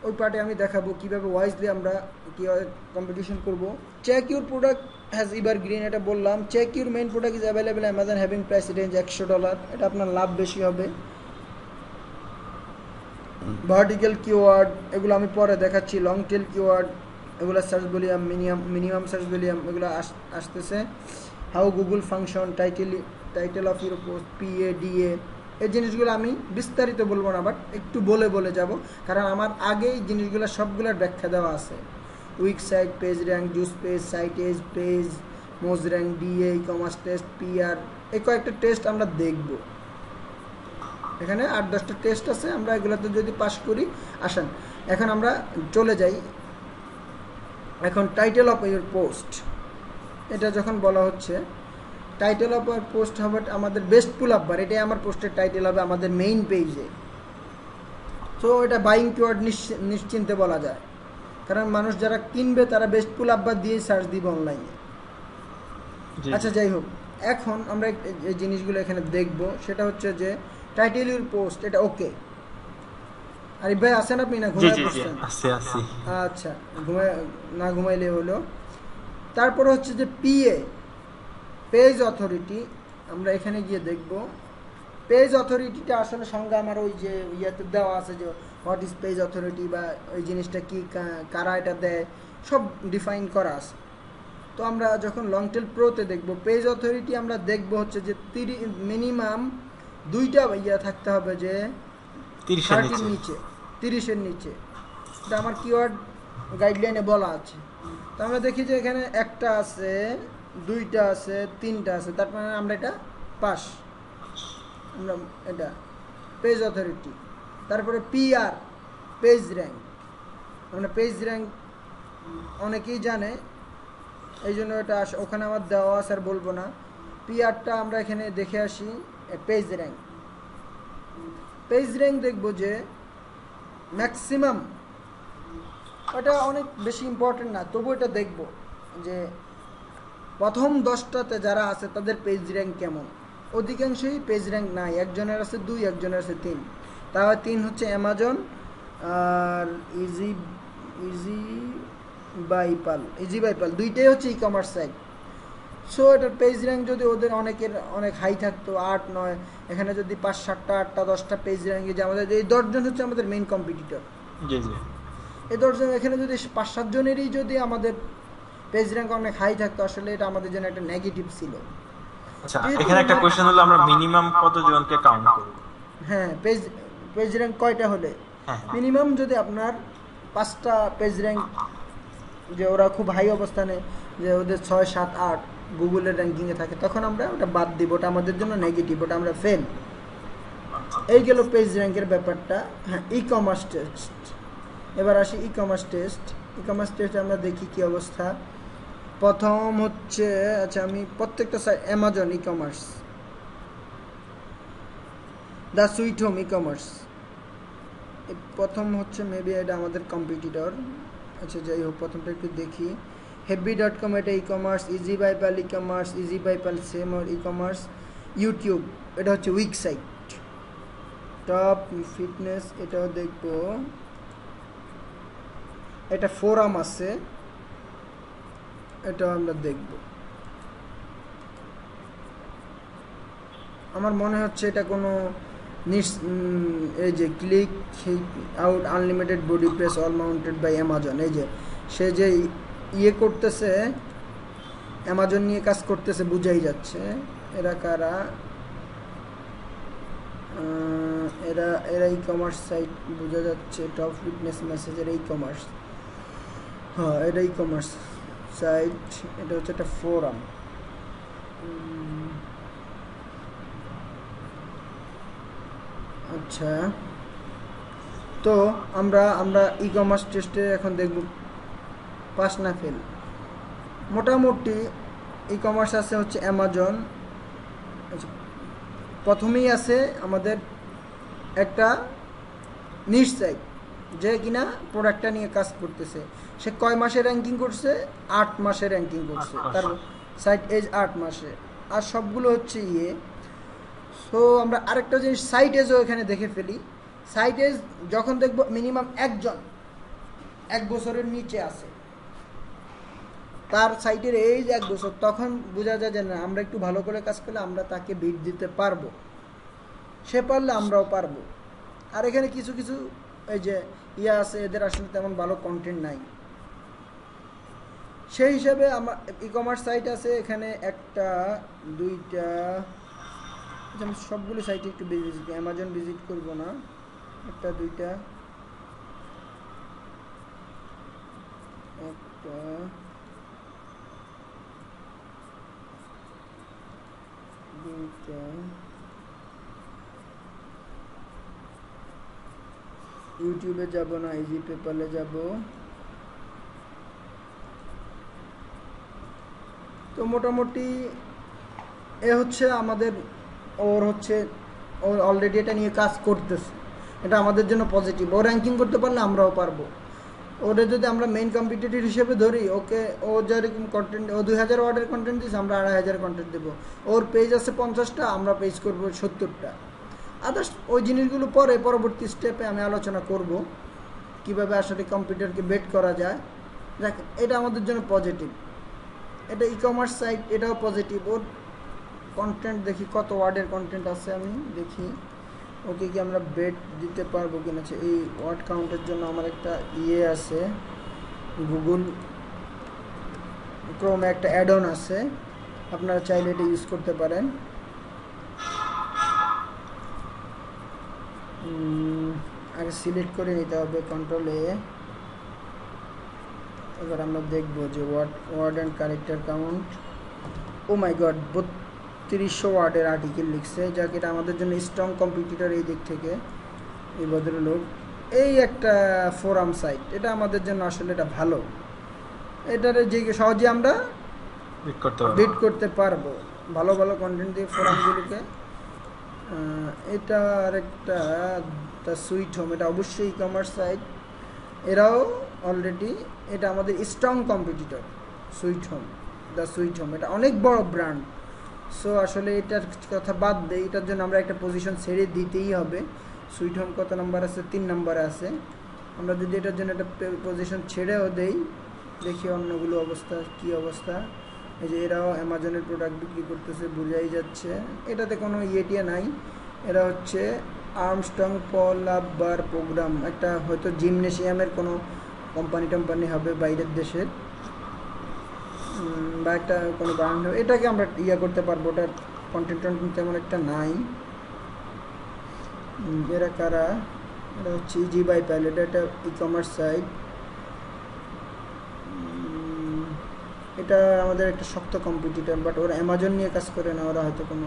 Speaker 1: ওই পার্টে আমি দেখাবো কীভাবে ওয়াইজলি আমরা কীভাবে কম্পিটিশন করব। Check your product has ever green, এটা বললাম। Check your main product is available Amazon having price range $100, এটা আপনার লাভ বেশি হবে। ভার্টিক্যাল কিওয়ার্ড এগুলো আমি পরে দেখাচ্ছি। লং টেল কিওয়ার্ড এগুলো search volume, minimum search volume এগুলো আসতেছে। How Google function, title of your post, PADA, এই জিনিসগুলো আমি বিস্তারিত বলবো না, বাট একটু বলে বলে যাব, কারণ আমার আগে এই জিনিসগুলো সবগুলোর ব্যাখ্যা দেওয়া আছে। Weak site, page rank, juice page, site age, page, Moz rank, DA, commerce test, PR, এই কয়েকটা টেস্ট আমরা দেখব। এখানে 8-10টা টেস্ট আছে, আমরা এগুলোতে যদি পাস করি। আসেন এখন আমরা চলে যাই। এখন টাইটেল অফ ইউর পোস্ট, এটা যখন বলা হচ্ছে টাইটেল অফ আর পোস্ট হবে আমাদের বেস্ট পুল আপ বার, এটাই আমার পোস্টের টাইটেল হবে আমাদের মেইন পেজে। তো এটা বাইং কিওয়ার্ড নিশ্চিন্তে বলা যায়, কারণ মানুষ যারা কিনবে তারা বেস্ট পুল আপ বার দিয়ে সার্চ দিবে অনলাইনে। আচ্ছা যাই হোক, এখন আমরা এই জিনিসগুলো এখানে দেখব। সেটা হচ্ছে যে টাইটেল ইউর পোস্ট, এটা ওকে। আরিফ ভাই আসেন আপনি না ঘুমায় পড়ছেন? আচ্ছা না ঘুমাইলে হলো। তারপরে হচ্ছে যে পেজ অথরিটি, আমরা এখানে গিয়ে দেখব। পেজ অথরিটিটা আসলে সংজ্ঞা আমার ওই যে ইয়েতে দেওয়া আছে, যে হোয়াট ইজ পেজ অথরিটি, বা ওই জিনিসটা কি, কারা এটা দেয়, সব ডিফাইন করা আছে। তো আমরা যখন লং টেল প্রোতে দেখব পেজ অথরিটি, আমরা দেখব হচ্ছে যে মিনিমাম 2টা ইয়া থাকতে হবে, যে 30-এর নিচে, 30-এর নিচে। এটা আমার কিওয়ার্ড গাইডলাইনে বলা আছে। তো আমরা দেখি যে এখানে 1টা আছে, 2টা আছে, 3টা আছে, তার মানে আমরা এটা পাস। আমরা এটা পেজ অথরিটি। তারপরে PR, পেজ র্যাঙ্ক, মানে পেজ র্যাঙ্ক অনেকেই জানে, এই জন্য এটা ওখানে আমার দেওয়া আছে, আর বলবো না। PRটা আমরা এখানে দেখে আসি। পেজ র্যাঙ্ক দেখবো যে ম্যাক্সিমাম, ওটা অনেক বেশি ইম্পর্টেন্ট না, তবু এটা দেখব যে প্রথম 10টাতে যারা আছে তাদের পেজ র্যাঙ্ক কেমন। অধিকাংশই পেজ র্যাঙ্ক নাই, একজনের আছে 2, একজনের আছে 3। তাও 3 হচ্ছে অ্যামাজন আর ইজি বাইপাল, দুইটাই হচ্ছে ই কমার্স সাইট। সো এটার পেজ র্যাঙ্ক যদি ওদের অনেকের অনেক হাই থাকতো, 8-9, এখানে যদি 5-7টা 8টা 10টা পেজ র্যাঙ্কে, যে আমাদের এই 10 জন হচ্ছে আমাদের মেইন কম্পিটিটর। এই 10 জন, এখানে যদি 5-7 জনেরই যদি আমাদের পেজ র্যাঙ্ক অনেক হাই থাকতো, আসলে এটা আমাদের জন্য একটা নেগেটিভ ছিল।
Speaker 2: আচ্ছা, এখানে একটা কোশ্চেন হলো, আমরা মিনিমাম কতজনকে কাউন্ট করব? হ্যাঁ,
Speaker 1: পেজ র্যাঙ্ক কয়টা হলে মিনিমাম, যদি আপনার 5টা পেজ র্যাঙ্ক, যে ওরা খুব হাই অবস্থানে, যে ওদের 6, 7, 8 গুগলের র্যাঙ্কিংয়ে থাকে, তখন আমরা ওটা বাদ দিব, ওটা আমাদের জন্য নেগেটিভ, ওটা আমরা ফেল। এই গেল পেজ র্যাঙ্কের ব্যাপারটা। হ্যাঁ, ই কমার্স টেস্ট। এবার আসি ই কমার্স টেস্ট আমরা দেখি কি অবস্থা। প্রথম হচ্ছে, আচ্ছা আমি প্রত্যেকটা site, Amazon e commerce, the sweet home e commerce, প্রথম হচ্ছে মেবি এটা আমাদের কম্পিটিটর। আচ্ছা যাই হোক, প্রথমটা একটু দেখি। হেভি.com, এটা ই কমার্স। ইজি বাইপাল ই কমার্স, ইজি বাইপাল সেম আর ই কমার্স। ইউটিউব, এটা হচ্ছে উইক সাইট। টপ ফিটনেস, এটাও দেখবো। এটা ফোরাম আছে, এটাও আমরা দেখব। আমার মনে হচ্ছে এটা কোনো এই যে click out unlimited body press all mounted by Amazon, এই যে সে যে ইয়ে করতেছে, অ্যামাজন নিয়ে কাজ করতেছে, বুঝাই যাচ্ছে। এরা কারা? এরা এরা ই কমার্স সাইট বোঝা যাচ্ছে, টপ ফিটনেস মেসেজের ই কমার্স, হ্যাঁ এটা ই কমার্স সাইট, এটা হচ্ছে একটা ফোরাম। আচ্ছা, তো আমরা আমরা ই কমার্স টেস্টে এখন দেখব পাস না ফেল। মোটামুটি ই কমার্স আছে হচ্ছে অ্যামাজন। আচ্ছা, প্রথমেই আছে আমাদের একটা নিশ সাইট, যে কিনা প্রোডাক্টটা নিয়ে কাজ করতেছে। সে কয় মাসে র্যাঙ্কিং করছে? 8 মাসে র্যাঙ্কিং করছে, তার সাইট এজ 8 মাসে। আর সবগুলো হচ্ছে ইয়ে। সো আমরা আরেকটা জিনিস সাইট এজও এখানে দেখে ফেলি। সাইট এজ যখন দেখব মিনিমাম একজন 1 বছরের নিচে আছে, তার সাইটের এজ 1 বছর, তখন বোঝা যায় যে না, আমরা একটু ভালো করে কাজ করলে আমরা তাকে বিট দিতে পারবো, সে পারলে আমরাও পারবো। আর এখানে কিছু কিছু এই যে ইয়া আছে, এদের আসলে তেমন ভালো কন্টেন্ট নাই। সেই হিসাবে আমার ই কমার্স সাইট আছে এখানে একটা, দুইটা, আমি সবগুলো সাইটে একটু ভিজিট, অ্যামাজন ভিজিট করবো না, একটা দুইটা, একটা দুইটা, ইউটিউবে যাব না, ইজি পেপারে যাব। তো মোটামুটি এ হচ্ছে আমাদের, ওর হচ্ছে ওর অলরেডি এটা নিয়ে কাজ করতেছে, এটা আমাদের জন্য পজিটিভ। ও র্যাঙ্কিং করতে পারলে আমরাও পারবো। ওটা যদি আমরা মেইন কম্পিটিটর হিসেবে ধরি, ওকে ও যেরকম কন্টেন্ট, ও 2000 ওয়ার্ডের কন্টেন্ট দিচ্ছে, আমরা 2500 কন্টেন্ট দেবো। ওর পেজ আছে 50টা, আমরা পেজ করবো 70টা। আদার্স ওই জিনিসগুলো পরে পরবর্তী স্টেপে আমি আলোচনা করব, কিভাবে আসলে কম্পিউটারকে বেট করা যায়। দেখ, এটা আমাদের জন্য পজিটিভ। এটা ই কমার্স সাইট, এটাও পজিটিভ। ওর কন্টেন্ট দেখি কত ওয়ার্ডের কন্টেন্ট আছে, আমি দেখি ওকে কি আমরা বেট দিতে পারবো কিনা। এই ওয়ার্ড কাউন্টের জন্য আমার একটা ইয়ে আছে, গুগল ক্রোমে একটা অ্যাড অন আছে, আপনারা চাইলে এটা ইউজ করতে পারেন। আগে সিলেক্ট করে নিতে হবে, কন্ট্রোল এ। এবার আমরা দেখবো যে word and character count. Oh my god, 3200 ওয়ার্ডের আর্টিকেল লিখছে, যাকে এটা আমাদের জন্য স্ট্রং কম্পিটিটর। এই দিক থেকে এই ভদ্রলোক, এই একটা ফোরাম সাইট, এটা আমাদের জন্য আসলে এটা ভালো। এটারে যে সহজে আমরা বিট করতে পারবো ভালো ভালো কন্টেন্ট দিয়ে ফোরামগুলোকে। এটা আরেকটা দ্য সুইট হোম, এটা অবশ্যই ই কমার্স সাইট, এরাও অলরেডি, এটা আমাদের strong competitor. Sweet home, the sweet home, এটা অনেক বড় ব্র্যান্ড। সো আসলে এটার কথা বাদ দেই, এটার জন্য আমরা একটা পজিশন ছেড়ে দিতেই হবে। সুইট হোম কত নাম্বার আছে? 3 নম্বরে আছে। আমরা যদি এটার জন্য একটা পজিশন ছেড়েও দেই, দেখি অন্যগুলো অবস্থা কি অবস্থা। এই যে এরাও অ্যামাজনের প্রোডাক্ট বিক্রি করতেছে, বোঝাই যাচ্ছে। এটাতে কোনো ইয়েটিয়া নাই। এরা হচ্ছে আর্মস্ট্রং পলাবার প্রোগ্রাম, একটা হয়তো জিমনেশিয়ামের কোনো কোম্পানি হবে বাইরের দেশের, বা একটা কোনো ব্র্যান্ড হবে। এটাকে আমরা ইয়ে করতে পারবো, ওটার কন্টেন্ট তেমন একটা নাই। এরা কারা? এটা হচ্ছে ইজি বাই পাইলট, এটা ই কমার্স সাইট। এটা আমাদের একটা শক্ত কম্পিটিটর, বাট ওরা অ্যামাজন নিয়ে কাজ করে না, ওরা হয়তো কোনো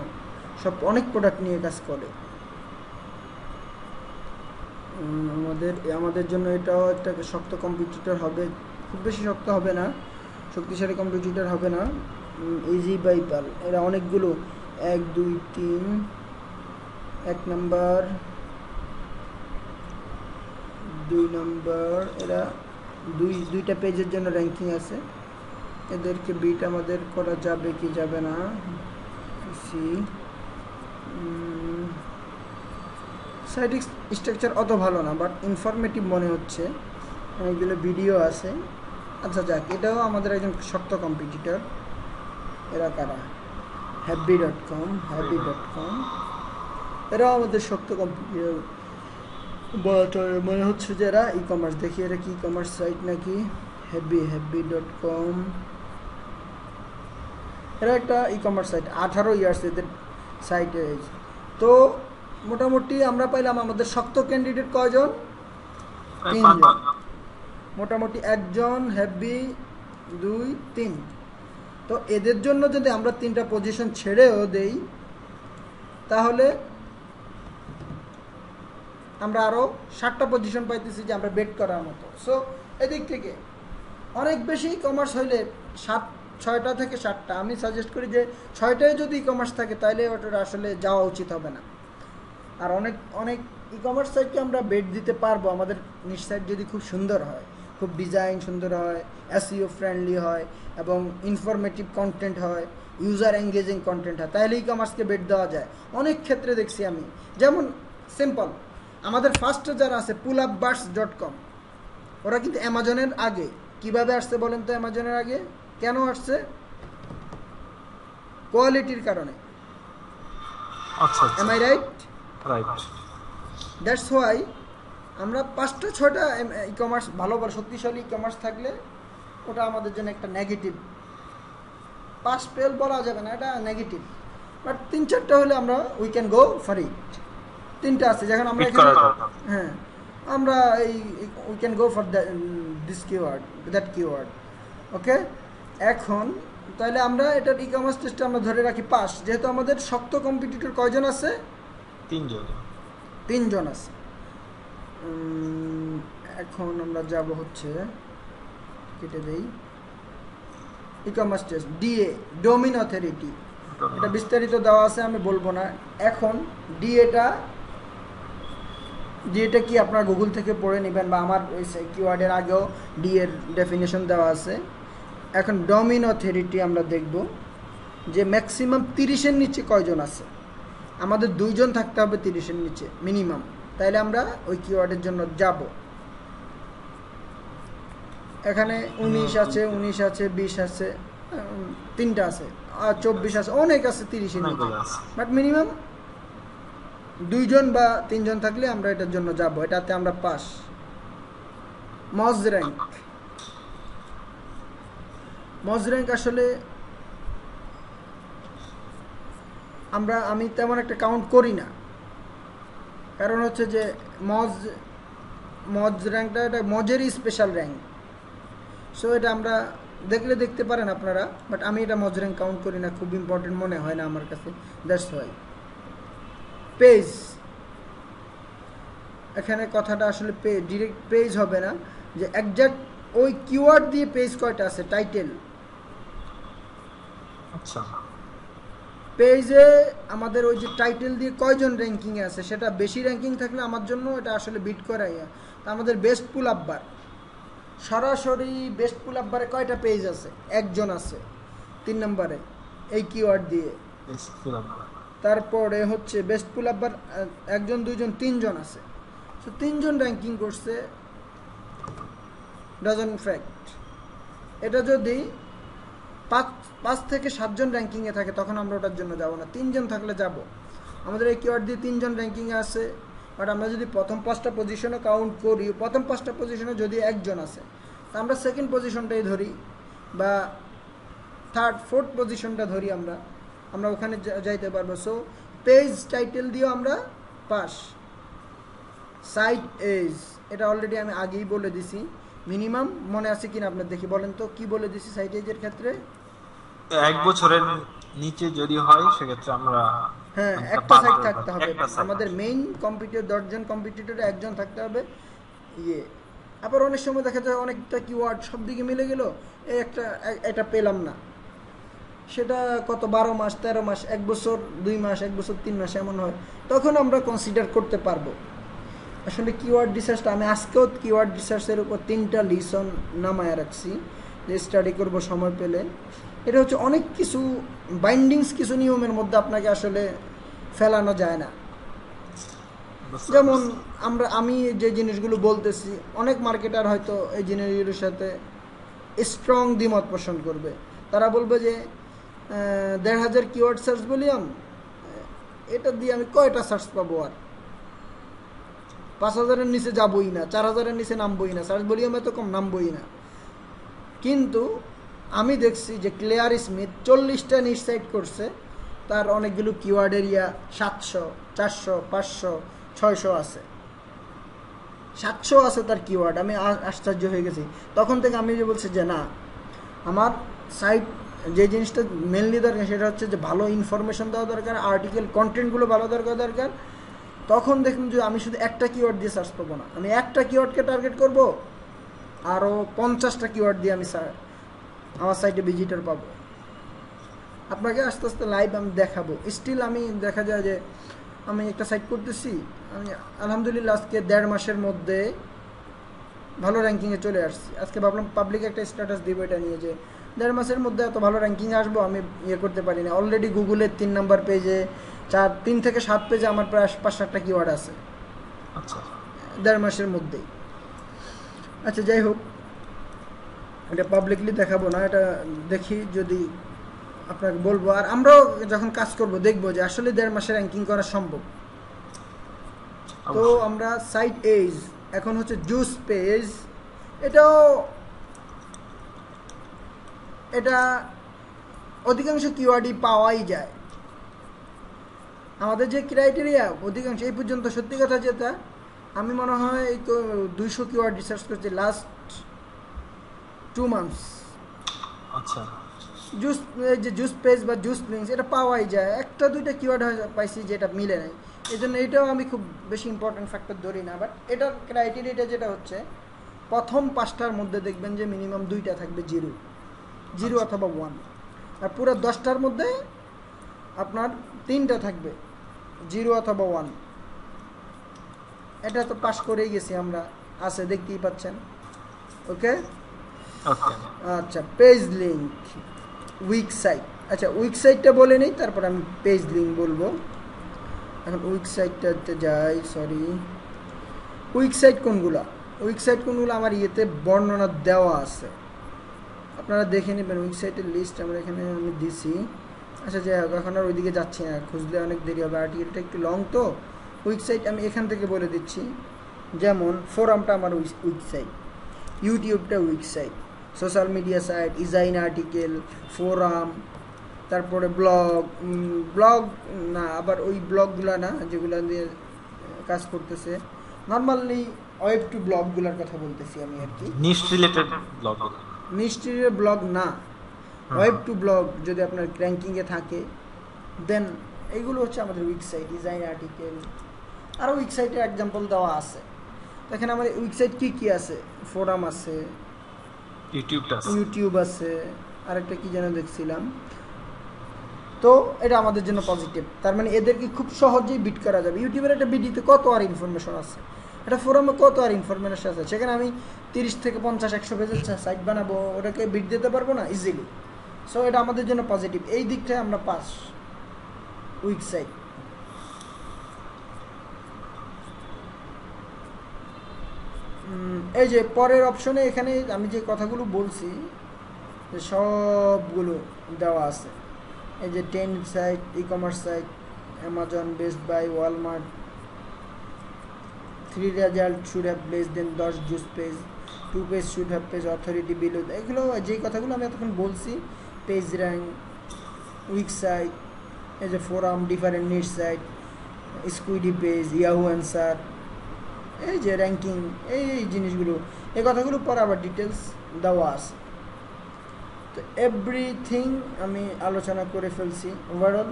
Speaker 1: অনেক প্রোডাক্ট নিয়ে কাজ করে। আমাদের জন্য এটাও একটা শক্ত কম্পিটিটর হবে, খুব বেশি শক্ত হবে না, শক্তিশালী কম্পিটিটর হবে না। ইজি বাই পাল, এরা অনেকগুলো 1 2 3, 1 নম্বর 2 নম্বর, এরা দুইটা পেজের জন্য র্যাঙ্কিং আছে। এদেরকে বিট আমাদের করা যাবে কি যাবে না, সাইট স্ট্রাকচার অত ভালো না, বাট ইনফরমেটিভ মনে হচ্ছে, অনেকগুলো ভিডিও আছে। আচ্ছা যাক, এটাও আমাদের একজন শক্ত কম্পিটিটর। এরা কারা? happy.com, এরাও আমাদের শক্ত কম্পিটিটর মনে হচ্ছে যে এরা ই কমার্স। দেখি এরা কি ই কমার্স সাইট নাকি। happy.com, এরা একটা ই কমার্স সাইট, 18 ইয়ার্স এদের সাইটে। তো মোটামুটি আমরা পাইলাম আমাদের শক্ত ক্যান্ডিডেট কয়জন?
Speaker 2: প্রায়
Speaker 1: 3 জন।
Speaker 2: 5 জন।
Speaker 1: মোটামুটি 1 জন, হেভি 2, 3। তো এদের জন্য যদি আমরা 3টা পজিশন ছেড়েও দেই তাহলে আমরা আরও 7টা পজিশন পাইতেছি যে আমরা বেট করার মতো। সো এদিক থেকে অনেক বেশি ই কমার্স হইলে 6টা থেকে 7টা, আমি সাজেস্ট করি যে 6টায় যদি ই কমার্স থাকে তাহলে ওটা আসলে যাওয়া উচিত হবে না। আর অনেক অনেক ই কমার্স সাইটকে আমরা বেট দিতে পারবো আমাদের নিজ সাইট যদি খুব সুন্দর হয়, খুব ডিজাইন সুন্দর হয়, এসইও ফ্রেন্ডলি হয় এবং ইনফরমেটিভ কন্টেন্ট হয়, ইউজার এঙ্গেজিং কন্টেন্ট হয়, তাহলে ই কমার্সকে বেট দেওয়া যায়। অনেক ক্ষেত্রে দেখছি আমি, যেমন সিম্পল আমাদের ফার্স্টে যারা আছে pullupbirds.com, ওরা কিন্তু অ্যামাজনের আগে। কিভাবে আসছে বলেন তো? অ্যামাজনের আগে কেন আসছে? কোয়ালিটির কারণে।
Speaker 2: আচ্ছা আচ্ছা,
Speaker 1: am I right?
Speaker 2: Right.
Speaker 1: That's why আমরা 5টা 6টা ই কমার্স ভালো শক্তিশালী ই কমার্স থাকলে ওটা আমাদের জন্য একটা নেগেটিভ, পাস ফেল বলা যাবে না, এটা নেগেটিভ। বাট 3-4টা হলে আমরা we can go for it. 3টা আছে যখন আমরা
Speaker 2: Pick
Speaker 1: এখানে,
Speaker 2: করা যাবে।
Speaker 1: হ্যাঁ আমরা এই we can go for this keyword, that keyword. Okay, এখন তাহলে আমরা এটার ই কমার্স টেস্টে আমরা ধরে রাখি পাস, যেহেতু আমাদের শক্ত কম্পিটিটর কয়জন আছে?
Speaker 2: 3 জন।
Speaker 1: 3 জন আছে। এখন আমরা যাব হচ্ছে, কেটে দেই, e commerce test DA, domain authority. এটা বিস্তারিত দেওয়া আছে, আমি বলবো না এখন। ডিএটা কি আপনারা গুগল থেকে পড়ে নেবেন, বা আমার ওই কিওয়ার্ডের আগেও ডি এর ডেফিনেশন দেওয়া আছে। এখন ডোমেইন অথরিটি আমরা দেখব যে ম্যাক্সিমাম 30-এর নিচে কয়জন আছে। আমাদের 2 জন থাকতে হবে 30-এর নিচে মিনিমাম, তাইলে আমরা ওই কিওয়ার্ডের জন্য যাব। এখানে 19 আছে, 19 আছে, 20 আছে, 3টা আছে, আর 24 আছে, অনেক আছে 30-এর নিচে। বাট মিনিমাম 2 জন বা 3 জন থাকলে আমরা এটার জন্য যাব, এটাতে আমরা পাস। মজ র্যাঙ্ক আসলে আমি তেমন একটা কাউন্ট করি না, কারণ হচ্ছে যে মজ র্যাঙ্কটা এটা মজেরই স্পেশাল র্যাঙ্ক। সো এটা আমরা দেখতে পারেন আপনারা, বাট আমি এটা মজ র্যাঙ্ক কাউন্ট করি না, খুব ইম্পর্টেন্ট মনে হয় না আমার কাছে। দ্যাটস ওয়াই পেজ, এখানে কথাটা আসলে ডিরেক্ট পেজ হবে না, যে একজ্যাক্ট ওই কিওয়ার্ড দিয়ে পেজ কয়টা আছে, টাইটেল।
Speaker 2: আচ্ছা,
Speaker 1: পেজে আমাদের ওই যে টাইটেল দিয়ে কয়জন র্যাঙ্কিংয়ে আছে, সেটা বেশি র্যাঙ্কিং থাকলে আমার জন্য এটা আসলে বিট করাই। তা আমাদের বেস্ট পুল আপ বার, সরাসরি বেস্ট পুল আপ বারে কয়টা পেজ আছে? 1 জন আছে 3 নম্বরে এই কিওয়ার্ড দিয়ে। তারপরে হচ্ছে বেস্ট পুল আপ বার 1 জন 2 জন 3 জন আছে। সো 3 জন র্যাঙ্কিং করছে, ডাজন্ট ফ্যাক্ট। এটা যদি 5 থেকে 7 জন র্যাঙ্কিংয়ে থাকে তখন আমরা ওটার জন্য যাব না, 3 জন থাকলে যাব। আমাদের এই কিওয়ার্ড দিয়ে 3 জন র্যাঙ্কিংয়ে আছে, বাট আমরা যদি প্রথম 5টা পজিশনে কাউন্ট করি, প্রথম 5টা পজিশনে যদি 1 জন আছে, তা আমরা সেকেন্ড পজিশনটাই ধরি, বা থার্ড 4th পজিশনটা ধরি, আমরা ওখানে যাইতে পারবো। সো পেজ টাইটেল দিয়েও আমরা পাস। সাইট এজ, এটা অলরেডি আমি আগেই বলে দিছি। মিনিমাম মনে আছে কিনা আপনার, দেখি বলেন তো কি বলে দিছি সাইট এজের ক্ষেত্রে?
Speaker 2: 1 বছরের নিচে যদি হয় সেক্ষেত্রে আমরা,
Speaker 1: হ্যাঁ, একটা সাইট থাকতে হবে। আমাদের মেইন কম্পিটিটর 10 জন কম্পিটিটরে 1 জন থাকতে হবে। আবার অনেক সময় দেখা যায় অনেকটা কিওয়ার্ড সব দিকে মিলে গেল, এটা পেলাম না, সেটা কত 12 মাস 13 মাস 1 বছর 2 মাস 1 বছর 3 মাস এমন হয়, তখন আমরা কনসিডার করতে পারবো। আসলে কিওয়ার্ড রিসার্চটা আমি আজকেও কিওয়ার্ড রিসার্চের উপর 3টা লিসন নামায় রাখছি, যে স্টাডি করব সময় পেলে। এটা হচ্ছে অনেক কিছু বাইন্ডিংস, কিছু নিয়মের মধ্যে আপনাকে আসলে ফেলানো যায় না। যেমন আমি যে জিনিসগুলো বলতেছি, অনেক মার্কেটার হয়তো এই জিনিসগুলোর সাথে স্ট্রং দ্বিমত পোষণ করবে। তারা বলবে যে 1500 কিওয়ার্ড সার্চ ভলিউম, এটা দিয়ে আমি কয়টা সার্চ পাবো? আর 5000-এর নিচে যাবই না, 4000-এর নিচে নামবই না, সার্চ ভলিউম এত কম নামবই না। কিন্তু আমি দেখছি যে ক্লেয়ার স্মিথ 40টা নিচ সাইট করছে, তার অনেকগুলো কিওয়ার্ড এরিয়া 700, 400, 500, 600 আছে, 700 আছে তার কিওয়ার্ড। আমি আশ্চর্য হয়ে গেছি। তখন থেকে আমি যে বলছি যে না, আমার সাইট যে জিনিসটা মেনলি দরকার সেটা হচ্ছে যে ভালো ইনফরমেশন দেওয়া দরকার, আর্টিকেল কন্টেন্টগুলো ভালো দরকার। তখন দেখুন যে আমি শুধু একটা কিওয়ার্ড দিয়ে সার্চ করবো না, আমি একটা কিওয়ার্ডকে টার্গেট করব, আরও 50টা কিওয়ার্ড দিয়ে আমি আমার সাইটে ভিজিটর পাবো। আপনাকে আস্তে আস্তে লাইভ আমি দেখাবো। স্টিল আমি দেখা যায় যে আমি একটা সাইট করতেছি, আমি আলহামদুলিল্লাহ আজকে 1.5 মাসের মধ্যে ভালো র্যাঙ্কিংয়ে চলে আসছি। আজকে ভাবলাম পাবলিক একটা স্ট্যাটাস দিব এটা নিয়ে, যে 1.5 মাসের মধ্যে এত ভালো র্যাঙ্কিংয়ে আসবো আমি ইয়ে করতে পারি না। অলরেডি গুগলের 3 নাম্বার পেজে, 3 থেকে 7 পেজে আমার প্রায় 5-7টা কিওয়ার্ড আছে
Speaker 2: আচ্ছা
Speaker 1: 1.5 মাসের মধ্যেই। আচ্ছা যাই হোক, এটা পাবলিকলি দেখাবো না, এটা দেখি যদি আপনাকে বলবো। আর আমরাও যখন কাজ করব দেখবো যে আসলে 1.5 মাসে র্যাঙ্কিং করা সম্ভব। তো
Speaker 2: অবশ্যই।
Speaker 1: আমরা সাইট এজ এখন হচ্ছে জুস পেজ, এটাও এটা অধিকাংশ কিওয়ার্ডই পাওয়াই যায়। আমাদের যে ক্রাইটেরিয়া অধিকাংশ এই পর্যন্ত, সত্যি কথা যেটা, আমি মনে হয় এই 200 কিওয়ার্ড রিসার্চ করছি লাস্ট 2 মান্থস।
Speaker 2: আচ্ছা
Speaker 1: জুস, এই যে জুস পেজ বা জুস লিঙ্কস, এটা পাওয়াই যায়। 1-2টা কিওয়ার্ড পাইছি যেটা মিলে নাই, এই জন্য এটাও আমি খুব বেশি ইম্পর্টেন্ট ফ্যাক্টর ধরি না। বাট এটার ক্রাইটেরিয়াটা যেটা হচ্ছে, প্রথম 5টার মধ্যে দেখবেন যে মিনিমাম 2টা থাকবে জিরো অথবা 1, আর পুরো 10টার মধ্যে আপনার 3টা থাকবে 0 অথবা 1। এটা তো পাস করেই গেছি আমরা, আছে দেখতেই পাচ্ছেন। ওকে
Speaker 2: ওকে
Speaker 1: আচ্ছা, পেজ লিঙ্ক, উইক সাইট। আচ্ছা উইক সাইটটা বলে নেই, তারপর আমি পেজ লিঙ্ক বলবো। এখন উইক সাইটটাতে যাই, সরি। উইক সাইট কোনগুলো আমার ইয়েতে বর্ণনা দেওয়া আছে, আপনারা দেখে নেবেন। উইক সাইটের লিস্ট আমরা এখানে আমি দিছি। আচ্ছা যাই হোক, এখন আর ওইদিকে যাচ্ছি না, খুঁজলে অনেক দেরি হবে, আর্টিকেলটা একটু লং তো। উইক সাইট আমি এখান থেকে বলে দিচ্ছি। যেমন ফোরামটা আমার উইক সাইট, ইউটিউবটা weak site, social media site, design article, forum, তারপরে ব্লগ না, আবার ওই ব্লগগুলো না যেগুলো দিয়ে কাজ করতেছে, নর্মালি ওয়েব টু ব্লগগুলোর কথা বলতেছি আমি আর কি।
Speaker 2: নিশ রিলেটেড ব্লগ।
Speaker 1: মিস্ট্রির ব্লগ না, ওয়েব টু ব্লগ যদি আপনার র্যাঙ্কিংয়ে থাকে, দেন এইগুলো হচ্ছে আমাদের উইক সাইট, ডিজাইন আর্টিকেল। আরও উইক সাইটের এক্সাম্পল দেওয়া আছে। তো এখানে আমার উইক সাইট কী আছে, ফোরাম আছে, ইউটিউব আছে, আরেকটা কি যেন দেখছিলাম। তো এটা আমাদের জন্য পজিটিভ, তার মানে এদেরকে খুব সহজেই বিট করা যাবে। ইউটিউবের একটা ভিডিওতে কত আর ইনফরমেশন আছে, একটা ফোরামে কত আর ইনফরমেশন আছে, সেখানে আমি 30 থেকে 50-100 পেজের সাইট বানাবো, ওটাকে বিট দিতে পারবো না ইজিলি। সো এটা আমাদের জন্য পজিটিভ, এই দিকটায় আমরা পাস উইক সাইট। এই যে পরের অপশনে এখানে আমি যে কথাগুলো বলছি সবগুলো দেওয়া আছে। এই যে 10 site, e commerce site, Amazon, best buy, Walmart, 3 result should have less than 10 juice page, 2 page should have page authority below, এগুলো যেই কথাগুলো আমি এতক্ষণ বলছি। পেজ র্যাঙ্ক, উইক সাইট, এই যে forum, different niche site, squidoo page, Yahoo answer, এই যে র্যাঙ্কিং, এই জিনিসগুলো, এই কথাগুলো পরে আবার ডিটেলস দেওয়া আছে। তো এভরিথিং আমি আলোচনা করে ফেলছি ওভারঅল।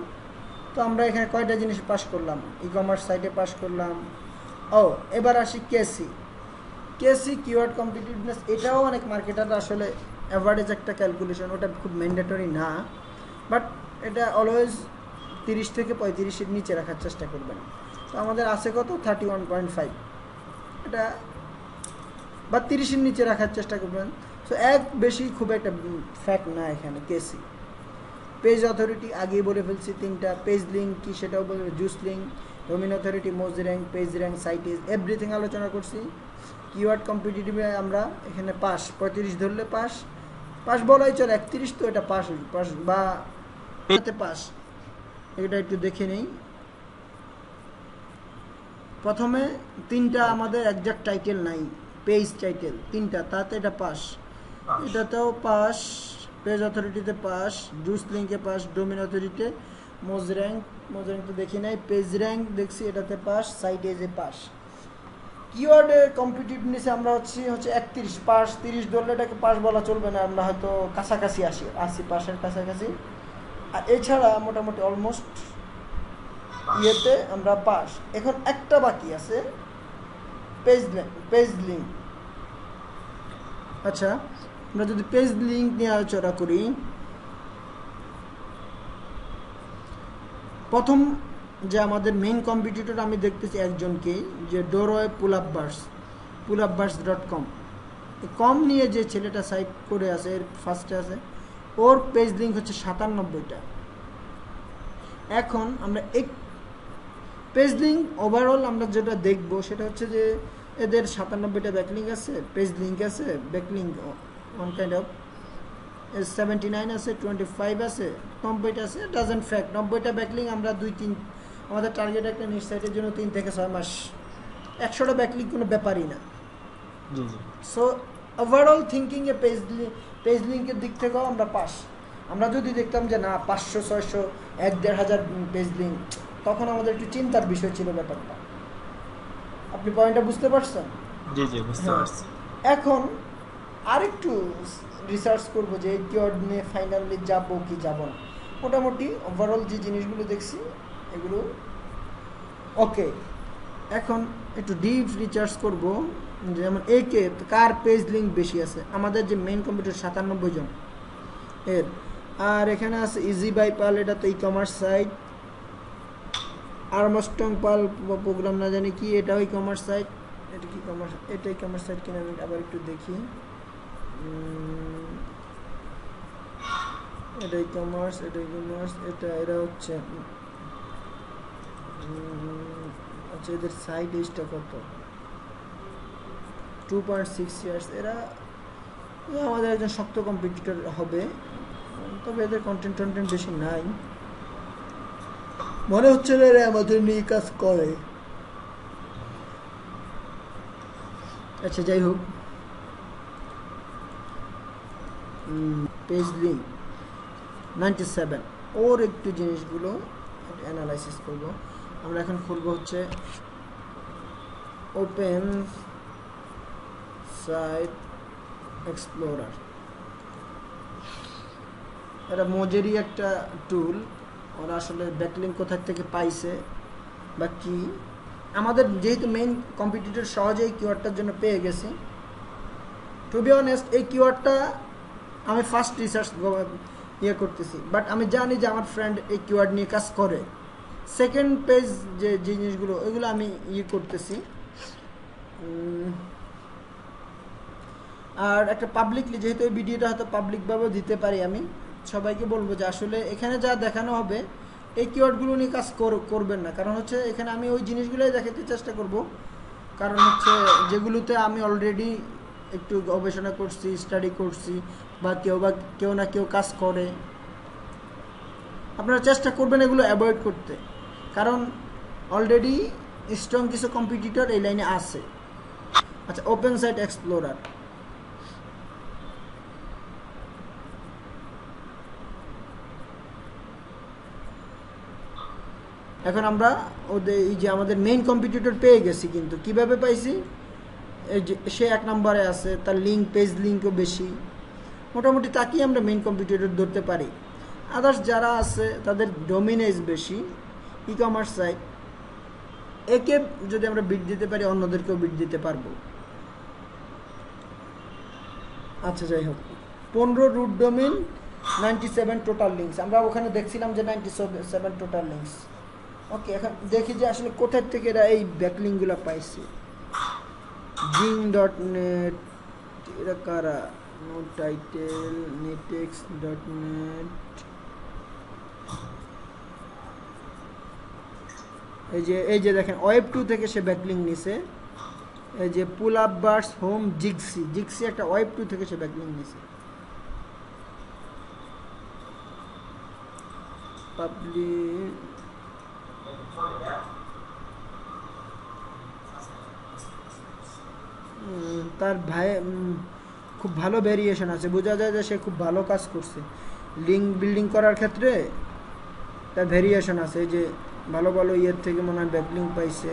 Speaker 1: তো আমরা এখানে কয়টা জিনিস পাস করলাম, ই কমার্স সাইটে পাস করলাম। ও এবার আসি কেসি কিওয়ার্ড কম্পিটিটিভনেস, এটাও অনেক মার্কেটার আসলে অ্যাভারেজ একটা ক্যালকুলেশন, ওটা খুব ম্যান্ডেটরি না, বাট এটা অলওয়েজ 30 থেকে 35-এর নিচে রাখার চেষ্টা করবেন। তো আমাদের আছে কত, 31.5, এটা বা 30-এর নিচে রাখার চেষ্টা করবেন। সো এক বেশি খুব একটা ফ্যাক্ট না এখানে। কেসি, পেজ অথরিটি আগেই বলে ফেলছি 3টা, পেজ লিঙ্ক কি সেটাও বলে, juice link, domain authority, Moz rank, page rank, site age, everything আলোচনা করছি। কিওয়ার্ড কম্পিটিটিভে আমরা এখানে পাস, 35 ধরলে পাস বলাই চলে, 31 তো এটা পাস বা পাস। এটা একটু দেখে নেই। প্রথমে 3টা আমাদের একজ্যাক্ট টাইটেল নাই, পেজ টাইটেল 3টা, তাতে এটা পাস, এটাতেও পাস, পেজ অথরিটিতে পাস, জুস লিঙ্কে পাস, ডোমেইন অথরিটিতে মোজ র্যাঙ্ক তো দেখি নাই, পেজ র্যাঙ্ক দেখছি, এটাতে পাস, সাইট এজে পাস। কিওয়ার্ডের কম্পিটিটিভনেস আমরা হচ্ছে 31 পাস, 30 ধরলে এটাকে পাস বলা চলবে না, আমরা হয়তো কাছাকাছি আসি পাসের কাছাকাছি। আর এছাড়া মোটামুটি অলমোস্ট ইয়েতে আমরা পাস। এখন একটা বাকি আছে, পেজ লিঙ্ক। আচ্ছা, আমরা যদি পেজ লিঙ্ক নিয়ে আলোচনা করি, প্রথম যে আমাদের মেইন কম্পিটিটর আমি দেখতেছি একজনকেই, যে ডোরওয়ে pullupbars.com কম নিয়ে যে ছেলেটা সাইট করে আছে, এর ফার্স্টে আছে, ওর পেজ লিঙ্ক হচ্ছে 97টা। এখন আমরা এই পেজ লিঙ্ক ওভারঅল আমরা যেটা দেখব সেটা হচ্ছে যে এদের 97টা ব্যাকলিঙ্ক আছে, পেজ লিঙ্ক আছে, ব্যাকলিঙ্ক ওয়ান কাইন্ড অফ 79 আছে, 25 আছে, 90টা আছে, ডাজেন্ট ফ্যাক্ট। 90টা ব্যাকলিঙ্ক আমরা 2-3, আমাদের টার্গেট একটা নিউজ সাইটের জন্য 3 থেকে 6 মাস, 100টা ব্যাকলিঙ্ক কোনো ব্যাপারই না। সো ওভারঅল থিঙ্কিংয়ে পেজ লিঙ্কের দিক থেকেও আমরা পাস। আমরা যদি দেখতাম যে না 500, 600, 1-1,500 পেজ লিঙ্ক, তখন আমাদের একটু চিন্তার বিষয় ছিল ব্যাপারটা। আপনি পয়েন্টটা বুঝতে পারছেন?
Speaker 2: জি জি, বুঝতে পারছি।
Speaker 1: এখন আরেকটু রিসার্চ করবো যে এই কিওয়ার্ড নিয়ে ফাইনালি যাবো কি যাব না। মোটামুটি ওভারঅল যে জিনিসগুলো দেখছি এগুলো ওকে। এখন একটু ডিপ রিসার্চ করব, যেমন একে কার পেজ লিঙ্ক বেশি আছে। আমাদের যে মেইন কম্পিউটার 97 জন এর। আর এখানে আছে ইজি বাই পাল, এটা তো ই কমার্স সাইট। আর্মস্ট্রং পাল প্রোগ্রাম না জানি কি, এটাও ই কমার্স সাইট। এটা কি কমার্স, এটাই কমার্স সাইট কিনা আমি আবার একটু দেখি। এটাই কমার্স, এরা হচ্ছে আচ্ছা, এদের সাইট এজটা কত? 2.6 ইয়ার্স। এরা আমাদের একজন শক্ত কম্পিটিটর হবে, তবে এদের কন্টেন্ট বেশি নাই, মনে হচ্ছে না এরা আমাদের নিয়ে কাজ করে। আচ্ছা, যাই হোক, পেজ লিঙ্ক 97, ওর একটু জিনিসগুলো অ্যানালাইসিস করব আমরা। এখন খুলবো হচ্ছে ওপেন সাইট এক্সপ্লোরার। এটা মোজেরই একটা টুল। ওরা আসলে ব্যাকলিঙ্ক কোথা থেকে পাইছে বা কি, আমাদের যেহেতু মেইন কম্পিটিটর সহজে এই কিওয়ার্ডটার জন্য পেয়ে গেছি। টু বি অনেস্ট, এই কিওয়ার্ডটা আমি ফার্স্ট রিসার্চ করতেছি, বাট আমি জানি যে আমার ফ্রেন্ড এই কিওয়ার্ড নিয়ে কাজ করে। সেকেন্ড পেজ যে জিনিসগুলো ওইগুলো আমি করতেছি। আর একটা পাবলিকলি, যেহেতু এই ভিডিওটা হয়তো পাবলিকভাবেও দিতে পারি, আমি সবাইকে বলবো যে আসলে এখানে যা দেখানো হবে এই কিওয়ার্ডগুলো নিয়ে কাজ করবেন না। কারণ হচ্ছে এখানে আমি ওই জিনিসগুলোই দেখাতে চেষ্টা করব, কারণ হচ্ছে যেগুলোতে আমি অলরেডি একটু গবেষণা করছি, স্টাডি করছি, বা কেউ না কেউ কাজ করে। আপনারা চেষ্টা করবেন এগুলো অ্যাভয়েড করতে, কারণ অলরেডি স্ট্রং কিছু কম্পিটিটর এই লাইনে আছে। আচ্ছা, ওপেন সাইট এক্সপ্লোরার। এখন আমরা ওদের এই যে আমাদের মেইন কম্পিটিটর পেয়ে গেছি, কিন্তু কিভাবে পাইছি? এই যে সে 1 নম্বরে আছে, তার লিঙ্ক, পেজ লিঙ্কও বেশি, মোটামুটি তাকেই আমরা মেইন কম্পিটিটর ধরতে পারি। আদার্স যারা আছে তাদের ডোমিনেজ বেশি, ই কমার্স সাইট। একে যদি আমরা বিট দিতে পারি, অন্যদেরকেও বিট দিতে পারবো। আচ্ছা, যাই হোক, 15 রুট ডোমেইন, 97 টোটাল লিঙ্কস। আমরা ওখানে দেখছিলাম যে 97 টোটাল লিঙ্কস। ওকে, এখন দেখি যে আসলে কোথার থেকে এরা এই ব্যাকলিঙ্কগুলো পাইছে। Jing.net, এরা কারা? নো টাইটেল, netex.net, এই যে দেখেন ওয়েব 2 থেকে সে ব্যাকলিঙ্ক নিছে। এই যে পুল আপ বার্স হোম, জিক্সি একটা ওয়েব 2 থেকে সে ব্যাকলিঙ্ক নিছে। পাবলিক তার ভাই খুব ভালো ভেরিয়েশন আছে, বোঝা যায় যে সে খুব ভালো কাজ করছে লিঙ্ক বিল্ডিং করার ক্ষেত্রে। তার ভেরিয়েশন আছে, যে ভালো ভালো ইয়ের থেকে মনে হয় ব্যাকলিঙ্ক পাইছে।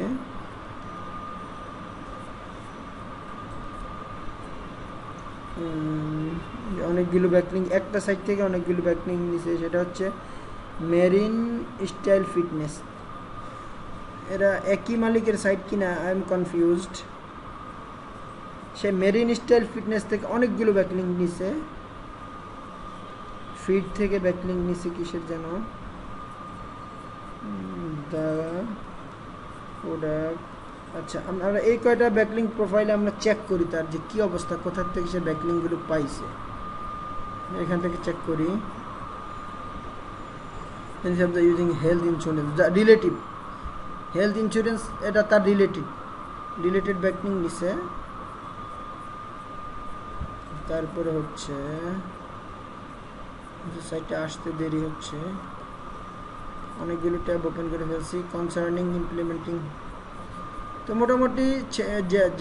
Speaker 1: অনেকগুলো ব্যাকলিঙ্ক, একটা সাইট থেকে অনেকগুলো ব্যাকলিঙ্ক নিছে, সেটা হচ্ছে মেরিন স্টাইল ফিটনেস। এরা একই মালিকের সাইট কিনা, I am confused. Say marine style fitness থেকে অনেকগুলো ব্যাকলিঙ্ক নিছে, ফিড থেকে ব্যাকলিঙ্ক নিছে কিসের যেন, দ্য প্রোডাক্ট। আচ্ছা, আমরা এই কয়টা ব্যাকলিঙ্ক প্রোফাইলে আমরা চেক করি তার যে কী অবস্থা, কোথা থেকে সে ব্যাকলিঙ্কগুলো পাইছে। এখান থেকে চেক করি। Using health insurance, relative health insurance, এটা তার রিলেটেড ব্যাকলিঙ্ক নিছে। তারপরে হচ্ছে সাইটটা আসতে দেরি হচ্ছে, অনেকগুলো ট্যাব ওপেন করে ফেলছি। কনসার্নিং ইমপ্লিমেন্টিং, তো মোটামুটি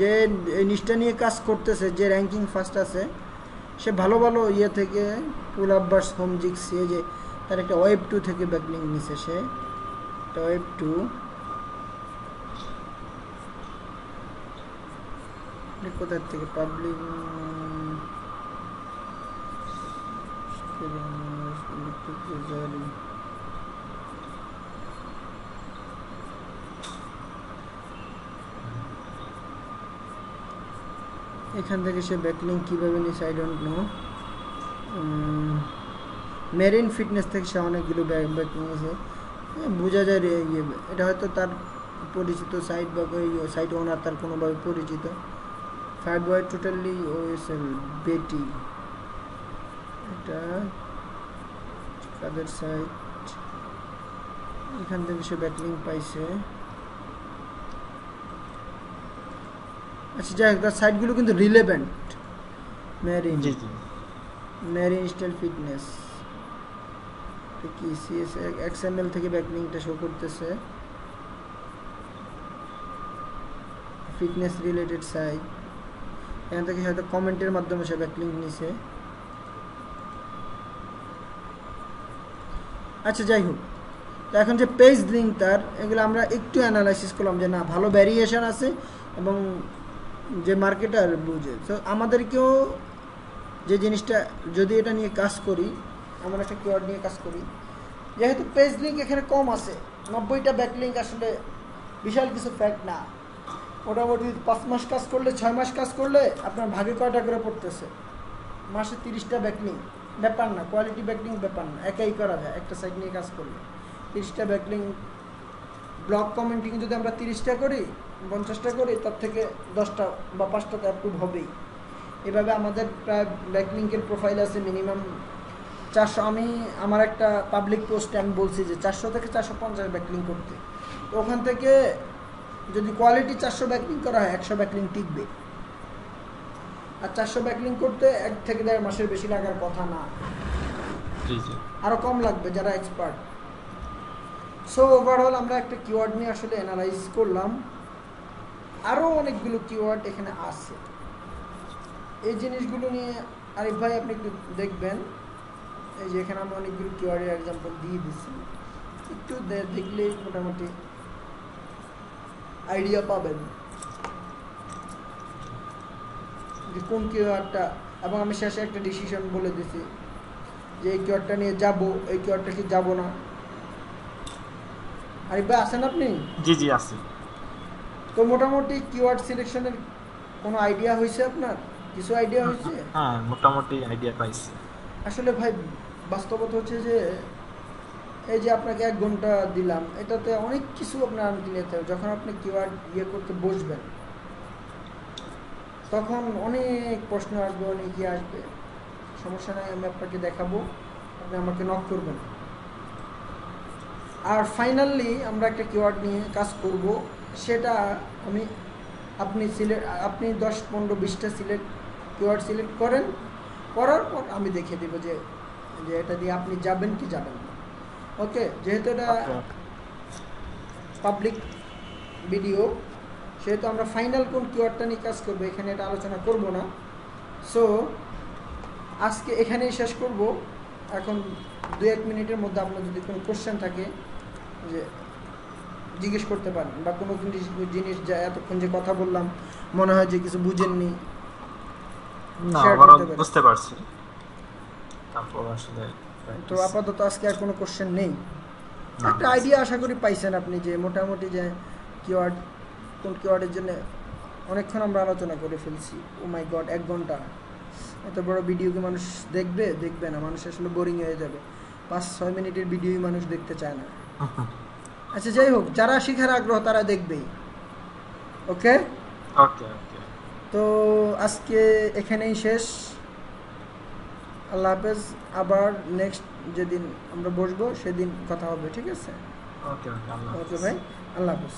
Speaker 1: যে এই নিচটা নিয়ে কাজ করতেছে, যে র্যাঙ্কিং ফার্স্ট আছে, সে ভালো ভালো ইয়ে থেকে পুল আব্বাস হোমজিক সে যে তার একটা ওয়েব 2 থেকে ব্যাকলিঙ্ক নিছে, সে একটা ওয়েব 2 কোথার থেকে পাবলিক এখান থেকে সে ব্যাকলিঙ্ক কীভাবে নিছে I don't know. Marine fitness থেকে সে অনেকগুলো ব্যাকলিঙ্ক নিছে, বোঝা যায় রে ইয়ে, এটা হয়তো তার পরিচিত সাইট বা সাইট ওনার তার কোনোভাবে পরিচিত। 5 বয় টোটালি ওএসএল বেটি, এটা কাদের সাইট, এখান থেকে সে ব্যাকলিঙ্ক পাইছে। আচ্ছা যাই হোক, তার সাইটগুলো কিন্তু রিলেভেন্ট। মেরিন স্টাইল ফিটনেস কি সিএস এক্সএমএল থেকে ব্যাকলিঙ্কটা শো করতেছে, ফিটনেস রিলেটেড সাইট। এখান থেকে হয়তো কমেন্টের মাধ্যমে সে ব্যাকলিঙ্ক নিছে। আচ্ছা যাই হোক, তো এখন যে পেজ লিঙ্ক তার, এগুলো আমরা একটু অ্যানালাইসিস করলাম যে না ভালো ভ্যারিয়েশন আছে এবং যে মার্কেটার বুঝে। তো আমাদেরকেও যে জিনিসটা, যদি এটা নিয়ে কাজ করি, আমরা একটা কিওয়ার্ড নিয়ে কাজ করি, যেহেতু পেজ লিঙ্ক এখানে কম আছে, 90টা ব্যাকলিঙ্ক আসলে বিশাল কিছু ফ্যাক্ট না। মোটামুটি 5 মাস কাজ করলে, 6 মাস কাজ করলে আপনার ভাগে কয়টা করে পড়তেছে, মাসে 30টা ব্যাকলিঙ্ক, ব্যাপার না। কোয়ালিটি ব্যাকলিঙ্ক ব্যাপার না, একাই করা যায় একটা সাইট নিয়ে কাজ করলে। 30টা ব্যাকলিঙ্ক, ব্লগ কমেন্টিং যদি আমরা 30টা করি, 50টা করি, তার থেকে 10টা বা 5টা তো অ্যাপ্রুভ হবেই। এভাবে আমাদের প্রায় ব্যাকলিঙ্কের প্রোফাইল আছে মিনিমাম 400। আমি আমার একটা পাবলিক পোস্টে আমি বলছি যে 400 থেকে 450 ব্যাকলিঙ্ক করতে, তো ওখান থেকে যদি কোয়ালিটি 400 ব্যাকলিঙ্ক করা হয়, 100 ব্যাকলিঙ্ক টিকবে। আর 400 ব্যাকলিঙ্ক করতে 1 থেকে 1.5 মাসের বেশি লাগার কথা না, আরও কম লাগবে যারা এক্সপার্ট। সো ওভারঅল আমরা একটা কিওয়ার্ড নিয়ে আসলে অ্যানালাইজ করলাম, আরও অনেকগুলো কিওয়ার্ড এখানে আছে। এই জিনিসগুলো নিয়ে আরিফ ভাই আপনি একটু দেখবেন, এই যে এখানে আমি অনেকগুলো কিওয়ার্ডের এক্সাম্পল দিয়ে দিচ্ছি, একটু দেখলেই মোটামুটি আইডিয়া পাবেন যে কোন কিওয়ার্ডটা। এবং আমি শেষে একটা ডিসিশন বলে দিছি যে এই কিওয়ার্ডটা নিয়ে যাব, এই কিওয়ার্ডটা কি যাব না। আরিফ ভাই আছেন আপনি?
Speaker 2: জি জি আছি।
Speaker 1: তো মোটামুটি কিওয়ার্ড সিলেকশনের কোনো আইডিয়া হয়েছে আপনার? কিছু আইডিয়া হয়েছে?
Speaker 2: হ্যাঁ, মোটামুটি আইডিয়া পাইছি।
Speaker 1: আসলে ভাই বাস্তবতা হচ্ছে যে এই যে আপনাকে 1 ঘন্টা দিলাম, এটাতে অনেক কিছু আপনার আনতে নিতে হবে। যখন আপনি কিওয়ার্ড ইয়ে করতে বসবেন, তখন অনেক প্রশ্ন আসবে, অনেক ইয়ে আসবে। সমস্যা নাই, আমি আপনাকে দেখাবো, আপনি আমাকে নক করবেন। আর ফাইনালি আমরা একটা কিওয়ার্ড নিয়ে কাজ করব, সেটা আপনি 10, 15, 20টা কিওয়ার্ড সিলেক্ট করেন, করার পর আমি দেখিয়ে দেবো যে এটা দিয়ে আপনি যাবেন কি যাবেন না। ওকে, যেহেতু এটা পাবলিক ভিডিও, সেহেতু আমরা ফাইনাল কোন কিওয়ার্ডটা নিয়ে কাজ করবো এখানে এটা আলোচনা করব না। সো আজকে এখানেই শেষ করব। এখন 2-1 মিনিটের মধ্যে আপনার যদি কোনো কোশ্চেন থাকে যে জিজ্ঞেস করতে পারেন, বা কোনো জিনিস যা এতক্ষণ যে কথা বললাম মনে হয় যে কিছু বুঝেননি,
Speaker 2: না
Speaker 1: শেয়ার
Speaker 2: ওভারঅল
Speaker 1: করতে পারেন।
Speaker 2: বুঝতে পারছি, তারপর আসলে
Speaker 1: তো
Speaker 2: practice-
Speaker 1: আপাতত আজকে আর কোনো কোশ্চেন নেই।
Speaker 2: না,
Speaker 1: একটা আইডিয়া আশা করি পাইছেন আপনি যে মোটামুটি যে কিওয়ার্ড, কোন কিওয়ার্ডের জন্য অনেকক্ষণ আমরা আলোচনা করে ফেলছি। ও মাই গড, 1 ঘন্টা! এত বড় ভিডিও কি মানুষ দেখবে? দেখবে না, মানুষ আসলে বোরিং হয়ে যাবে। 5-6 মিনিটের ভিডিওই মানুষ দেখতে চায় না। আচ্ছা যাই হোক, যারা শিখার আগ্রহ তারা দেখবেই। ওকে,
Speaker 2: ওকে ওকে,
Speaker 1: তো আজকে এখানেই শেষ। আল্লাহ হাফেজ। আবার নেক্সট যেদিন আমরা বসবো সেদিন কথা হবে, ঠিক আছে?
Speaker 2: ওকে ওকে, আল্লাহ
Speaker 1: ওকে
Speaker 2: হাফেজ।
Speaker 1: ভাই, আল্লাহ হাফেজ।